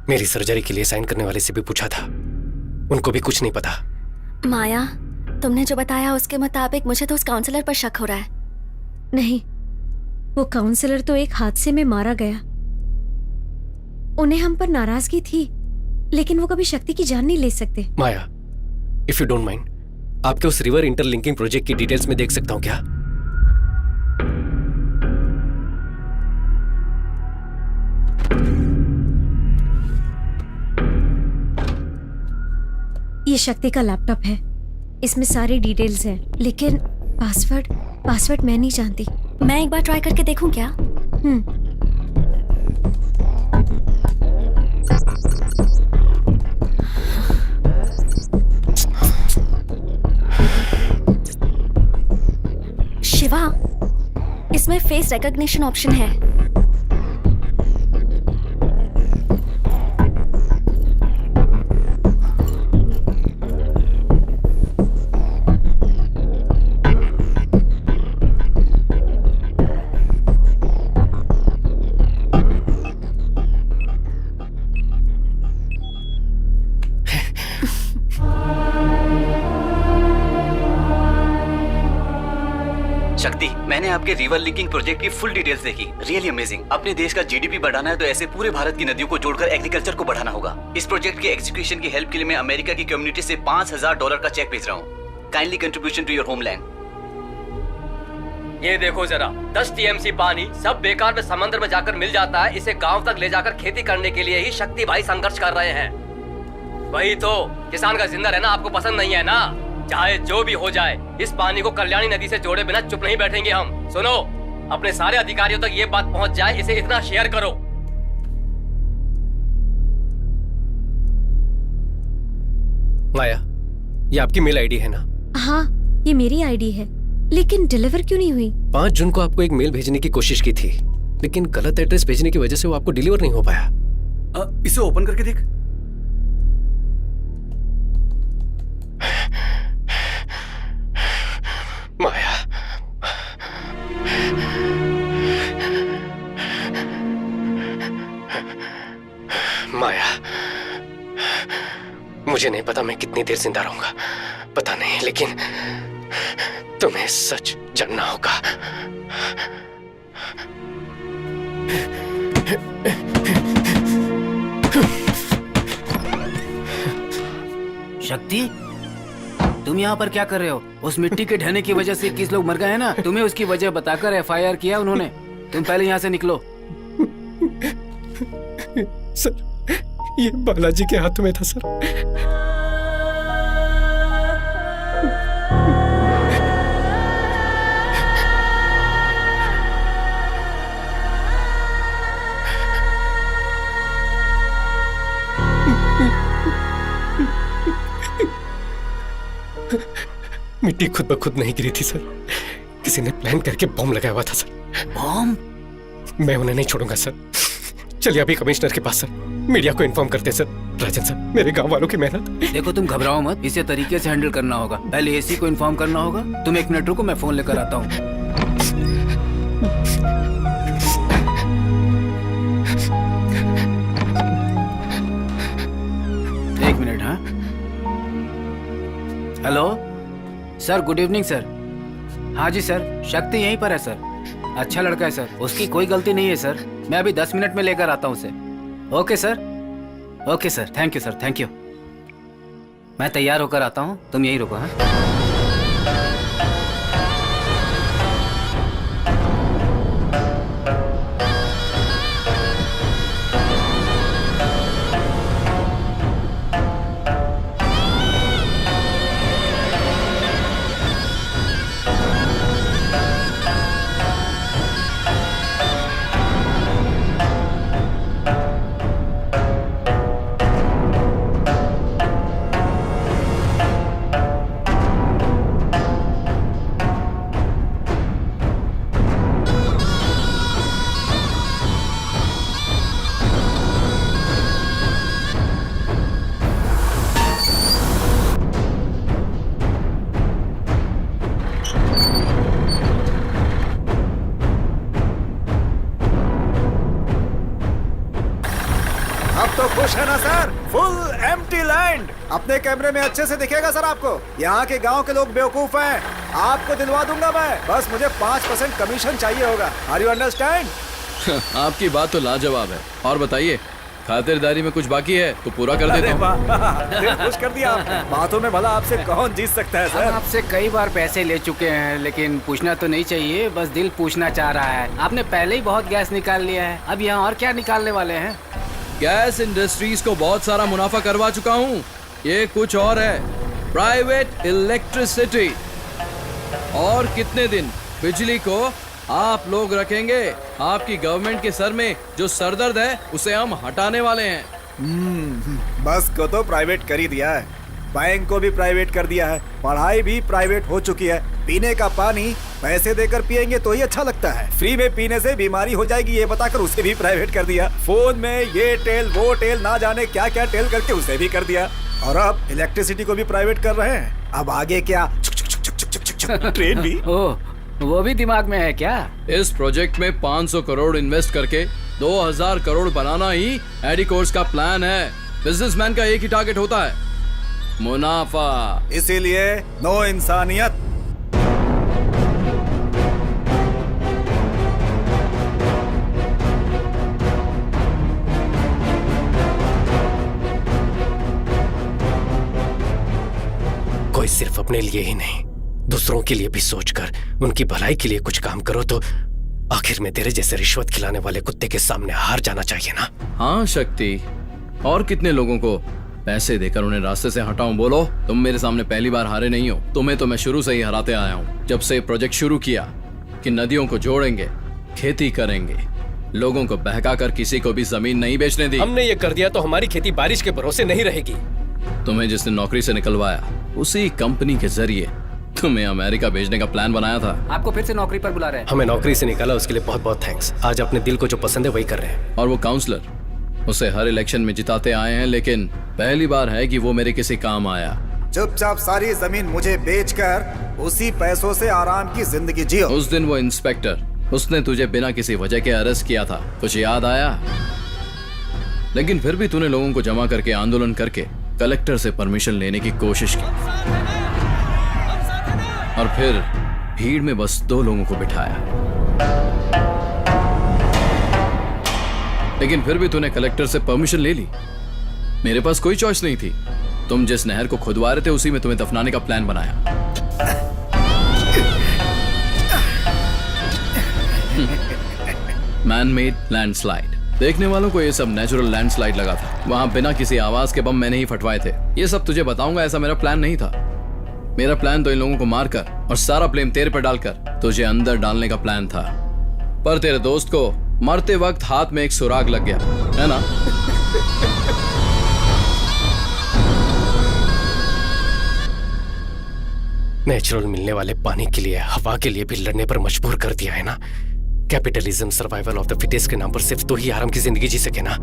मेरी सर्जरी के लिए साइन करने वाले से भी पूछा था, उनको भी कुछ नहीं पता। माया, तुमने जो बताया उसके मुताबिक मुझे तो उस काउंसलर पर शक हो रहा है। नहीं, वो काउंसलर तो एक हादसे में मारा गया। उन्हें हम पर नाराजगी थी, लेकिन वो कभी शक्ति की जान नहीं ले सकते। माया, इफ यू डोंट माइंड, आपके उस रिवर इंटरलिंकिंग प्रोजेक्ट की डिटेल्स में देख सकता हूं क्या? ये शक्ति का लैपटॉप है, इसमें सारी डिटेल्स हैं, लेकिन पासवर्ड मैं नहीं जानती। मैं एक बार ट्राई करके देखूं क्या? शिवा, इसमें फेस रिकॉग्निशन ऑप्शन है। शक्ति, मैंने आपके रिवर लिंकिंग प्रोजेक्ट की फुल डिटेल्स देखी। Really amazing. अपने देश का जीडीपी बढ़ाना है तो ऐसे पूरे भारत की नदियों को जोड़कर एग्रीकल्चर को बढ़ाना होगा। इस प्रोजेक्ट के एग्जीक्यूशन की हेल्प के लिए मैं अमेरिका की कम्युनिटी से $5000 का चेक भेज रहा हूँ। Kindly contribution to your homeland. ये देखो जरा, 10 टीएमसी पानी सब बेकार में समंदर में जाकर मिल जाता है। इसे गांव तक ले जाकर खेती करने के लिए ही शक्ति भाई संघर्ष कर रहे हैं। वही तो, किसान का जिंदा रहना आपको पसंद नहीं है ना? चाहे जो भी हो जाए, इस पानी को कल्याणी नदी से जोड़े बिना चुप नहीं बैठेंगे हम। सुनो, अपने सारे अधिकारियों तक ये बात पहुंच जाए, इसे इतना शेयर करो। माया, ये आपकी मेल आईडी है ना? हाँ, ये मेरी आईडी है, लेकिन डिलीवर क्यों नहीं हुई? 5 जून को आपको एक मेल भेजने की कोशिश की थी, लेकिन गलत एड्रेस भेजने की वजह से वो आपको डिलीवर नहीं हो पाया। इसे ओपन करके देख। माया, माया, मुझे नहीं पता मैं कितनी देर जिंदा रहूंगा, पता नहीं, लेकिन तुम्हें सच जानना होगा। शक्ति, तुम यहाँ पर क्या कर रहे हो? उस मिट्टी के ढहने की वजह से 21 लोग मर गए हैं ना? तुम्हें उसकी वजह बताकर एफआईआर किया उन्होंने। तुम पहले यहाँ से निकलो। सर, ये बालाजी के हाथ में था सर। मिट्टी खुद ब खुद नहीं गिरी थी सर, किसी ने प्लान करके बॉम्ब लगाया हुआ था सर। बॉम्ब? मैं उन्हें नहीं छोड़ूंगा सर। चलिए अभी कमिश्नर के पास सर, मीडिया को इन्फॉर्म करते सर। राजन सर, मेरे गांव वालों की मेहनत। देखो, तुम घबराओ मत, इसे तरीके से हैंडल करना होगा। पहले एसी को इन्फॉर्म करना होगा। तुम 1 मिनट रुको, मैं फोन लेकर आता हूँ। एक मिनट। हाँ, hello sir, good evening sir. हाँ जी सर, शक्ति यहीं पर है सर। अच्छा लड़का है सर, उसकी कोई गलती नहीं है सर। मैं अभी 10 मिनट में लेकर आता हूँ उसे। Okay sir, okay sir, thank you sir, thank you. मैं तैयार होकर आता हूँ, तुम यहीं रुको। हाँ, अब तो खुश है ना सर? Full empty land. अपने कैमरे में अच्छे से दिखेगा सर आपको। यहाँ के गांव के लोग बेवकूफ हैं। आपको दिलवा दूंगा मैं, बस मुझे 5% कमीशन चाहिए होगा। Are you understand? आपकी बात तो लाजवाब है। और बताइए, खातिरदारी में कुछ बाकी है तो पूरा कर देता हूँ। दिल खुश कर दिया आपने। बातों में भला आपसे कौन जीत सकता है हम सर? आपसे कई बार पैसे ले चुके हैं, लेकिन पूछना तो नहीं चाहिए, बस दिल पूछना चाह रहा है। आपने पहले ही बहुत गैस निकाल लिया है, अब यहाँ और क्या निकालने वाले हैं? गैस इंडस्ट्रीज को बहुत सारा मुनाफा करवा चुका हूँ। ये कुछ और है, प्राइवेट इलेक्ट्रिसिटी। और कितने दिन बिजली को आप लोग रखेंगे? आपकी गवर्नमेंट के सर में जो सरदर्द है उसे हम हटाने वाले हैं। बस को तो प्राइवेट कर ही दिया है, बैंक को भी प्राइवेट कर दिया है, पढ़ाई भी प्राइवेट हो चुकी है। पीने का पानी पैसे देकर पिएंगे तो ही अच्छा लगता है, फ्री में पीने से बीमारी हो जाएगी ये बताकर उसे भी प्राइवेट कर दिया। फोन में ये टेल वो टेल ना जाने क्या क्या टेल करके उसे भी कर दिया। और अब इलेक्ट्रिसिटी को भी प्राइवेट कर रहे हैं। अब आगे क्या? ट्रेन भी। ओह, वो भी दिमाग में है क्या? इस प्रोजेक्ट में 500 करोड़ इन्वेस्ट करके 2000 करोड़ बनाना ही एडिकोर्स का प्लान है। बिजनेसमैन का एक ही टारगेट होता है, मुनाफा। इसीलिए नो इंसानियत। कोई सिर्फ अपने लिए ही नहीं, दूसरों के लिए भी सोचकर उनकी भलाई के लिए कुछ काम करो तो आखिर में तेरे जैसे रिश्वत खिलाने वाले कुत्ते के सामने हार जाना चाहिए ना? हाँ शक्ति, और कितने लोगों को पैसे देकर उन्हें रास्ते से हटाऊं? बोलो, तुम मेरे सामने पहली बार हारे नहीं हो। तुम्हें तो मैं शुरू से ही हराते आया हूँ। जब से प्रोजेक्ट शुरू किया कि नदियों को जोड़ेंगे, खेती करेंगे, लोगों को बहकाकर किसी को भी जमीन नहीं बेचने दी। हमने ये कर दिया तो हमारी खेती बारिश के भरोसे नहीं रहेगी। तुम्हें जिसने नौकरी से निकलवाया उसी कंपनी के जरिए तुम्हें अमेरिका भेजने का प्लान बनाया था। आपको फिर से नौकरी पर बुला रहे हैं। हमें नौकरी से निकाला, उसके लिए बहुत बहुत थैंक्स। आज अपने दिल को जो पसंद है वही कर रहे हैं। और वो काउंसलर, उसे हर इलेक्शन में जिताते आए हैं, लेकिन पहली बार है कि वो मेरे किसी काम आया। चुपचाप सारी जमीन मुझे बेचकर उसी पैसों से आराम की जिंदगी जियो। उस दिन वो इंस्पेक्टर, उसने तुझे बिना किसी वजह के अरेस्ट किया था, कुछ याद आया? लेकिन फिर भी तूने लोगों को जमा करके आंदोलन करके कलेक्टर से परमिशन लेने की कोशिश की, और फिर भीड़ में बस 2 लोगों को बिठाया। लेकिन फिर भी तूने कलेक्टर से परमिशन ले ली। मेरे पास कोई चॉइस नहीं थी। तुम जिस नहर को खुदवा रहे थे उसी में तुम्हें दफनाने का प्लान बनाया। Man made landslide. देखने वालों को ये सब नेचुरल लैंडस्लाइड लगा था। वहां बिना किसी आवाज के बम मैंने ही फटवाए थे। ये सब तुझे बताऊंगा, ऐसा मेरा प्लान नहीं था। मेरा प्लान तो इन लोगों को मारकर और सारा ब्लेम तेरे पर डालकर तुझे अंदर डालने का प्लान था। पर तेरे दोस्त को मरते वक्त हाथ में एक सुराग लग गया, है ना? नेचुरल मिलने वाले पानी के लिए, हवा के लिए भी लड़ने पर मजबूर कर दिया है ना। Capitalism, survival of the fittest के नाम पर सिर्फ तो ही आराम की जिंदगी जी सके ना।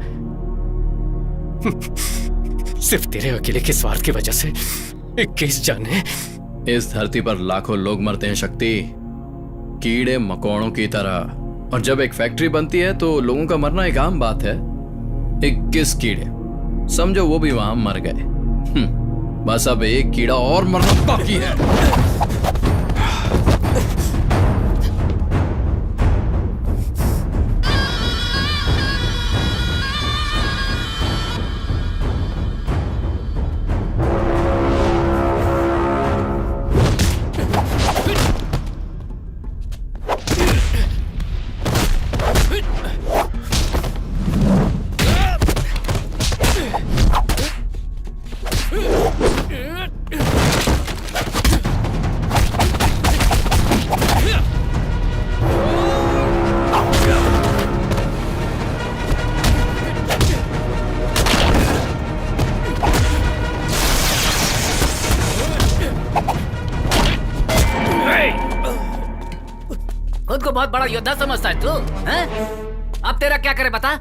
सिर्फ तेरे अकेले के स्वार्थ की वजह से 21 जाने। इस धरती पर लाखों लोग मरते हैं शक्ति, कीड़े मकोड़ों की तरह। और जब एक फैक्ट्री बनती है तो लोगों का मरना एक आम बात है। 21 कीड़े, समझो वो भी वहां मर गए। बस अब एक कीड़ा और मरना बाकी है। बड़ा योद्धा समझता है तू, हैं? अब तेरा क्या करे बता?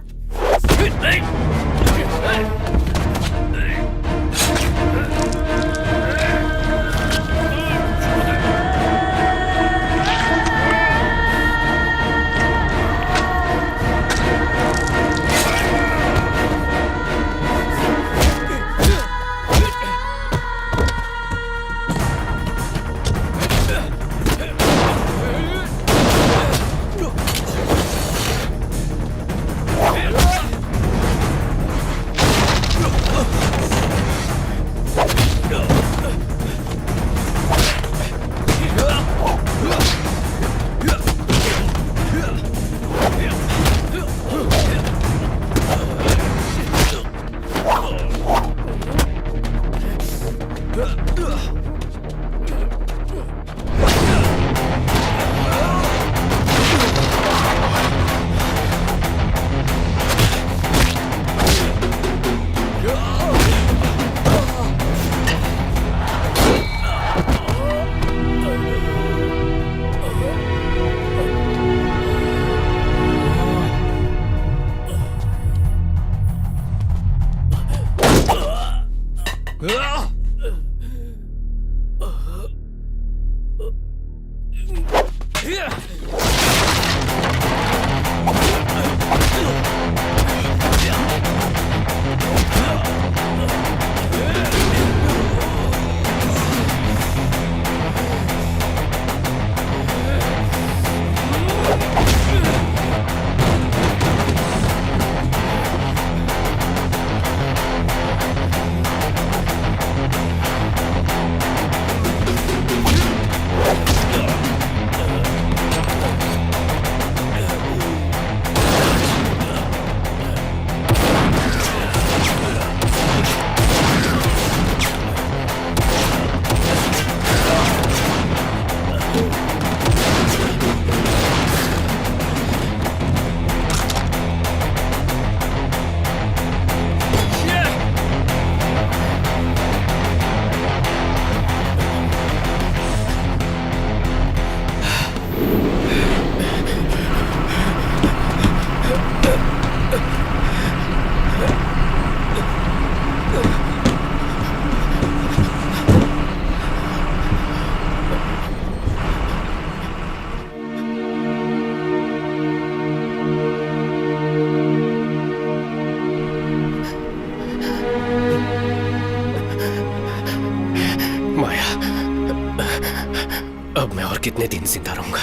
अब मैं और कितने दिन जिंदा रहूंगा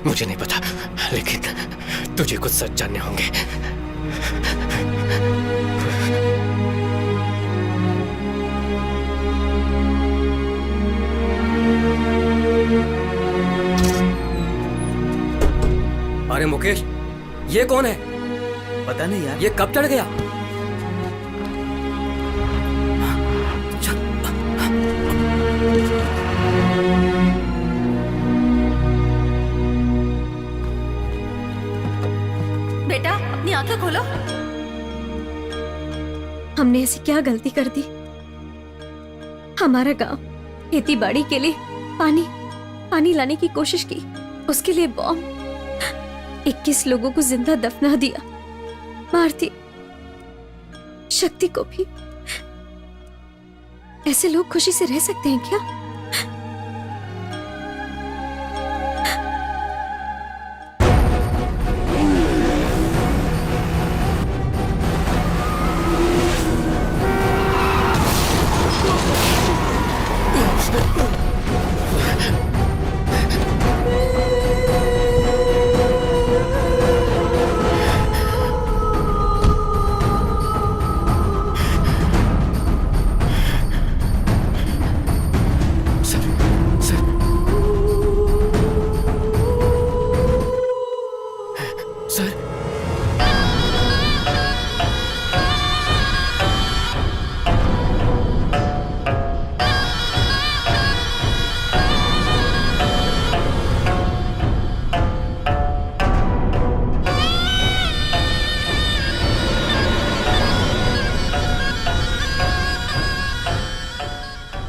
मुझे नहीं पता, लेकिन तुझे कुछ सच जानने होंगे। अरे मुकेश, ये कौन है? पता नहीं यार। ये कब चढ़ गया? बेटा अपनी आंखें खोलो। हमने ऐसी क्या गलती कर दी? हमारा गांव खेती बाड़ी के लिए पानी लाने की कोशिश की, उसके लिए बॉम्ब 21 लोगों को जिंदा दफना दिया, मार दी शक्ति को भी। ऐसे लोग खुशी से रह सकते हैं क्या?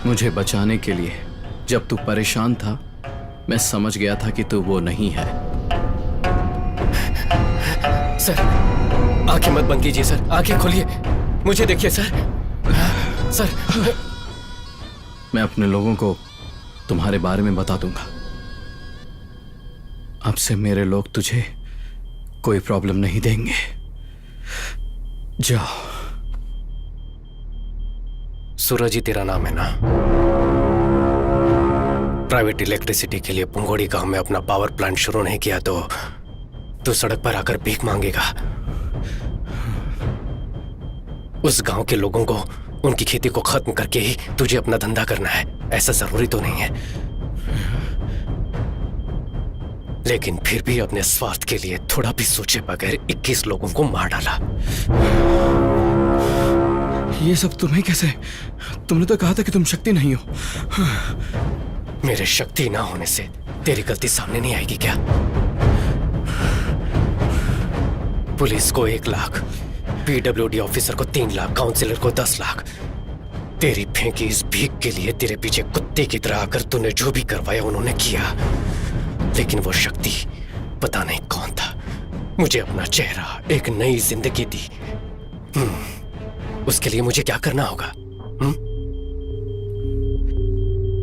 मुझे बचाने के लिए जब तू परेशान था, मैं समझ गया था कि तू वो नहीं है। सर आंखें मत बंद कीजिए सर, आंखें खोलिए, मुझे देखिए सर। सर मैं अपने लोगों को तुम्हारे बारे में बता दूंगा। अब से मेरे लोग तुझे कोई प्रॉब्लम नहीं देंगे। जाओ। सूरज ही तेरा नाम है ना? प्राइवेट इलेक्ट्रिसिटी के लिए पुंगोड़ी गांव में अपना पावर प्लांट शुरू नहीं किया तो तू सड़क पर आकर भीख मांगेगा। उस गांव के लोगों को उनकी खेती को खत्म करके ही तुझे अपना धंधा करना है, ऐसा जरूरी तो नहीं है। लेकिन फिर भी अपने स्वार्थ के लिए थोड़ा भी सोचे बगैर 21 लोगों को मार डाला। ये सब तुम्हें कैसे? तुमने तो कहा था कि तुम शक्ति नहीं हो। मेरे शक्ति ना होने से तेरी गलती सामने नहीं आएगी क्या? पुलिस को 1 लाख, पीडब्ल्यूडी ऑफिसर को 3 लाख, काउंसिलर को 10 लाख। तेरी फेंकी इस भीख के लिए तेरे पीछे कुत्ते की तरह आकर तूने जो भी करवाया उन्होंने किया। लेकिन वो शक्ति पता नहीं कौन था, मुझे अपना चेहरा, एक नई जिंदगी दी। उसके लिए मुझे क्या करना होगा?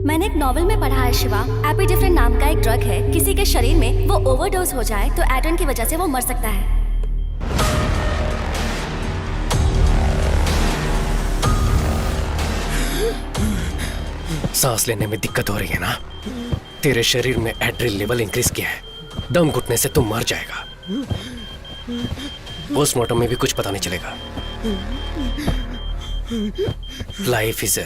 मैंने एक नॉवेल में पढ़ा है शिवा, एपिडेफ्रिन नाम का एक ड्रग है, किसी के शरीर में वो ओवरडोज हो जाए तो एड्रेन की वजह से वो मर सकता है। सांस लेने में दिक्कत हो रही है ना? तेरे शरीर में एड्रिल लेवल इंक्रीज किया है, दम घुटने से तू मर जाएगा। पोस्टमार्टम में भी कुछ पता नहीं चलेगा। Life is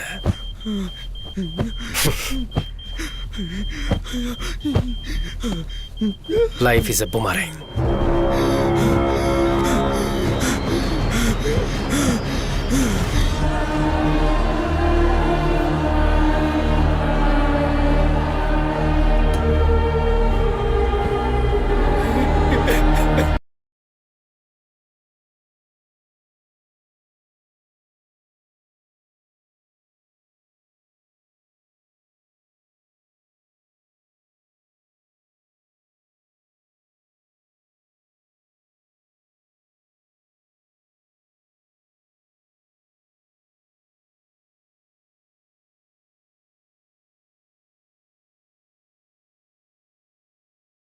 life is a boomerang.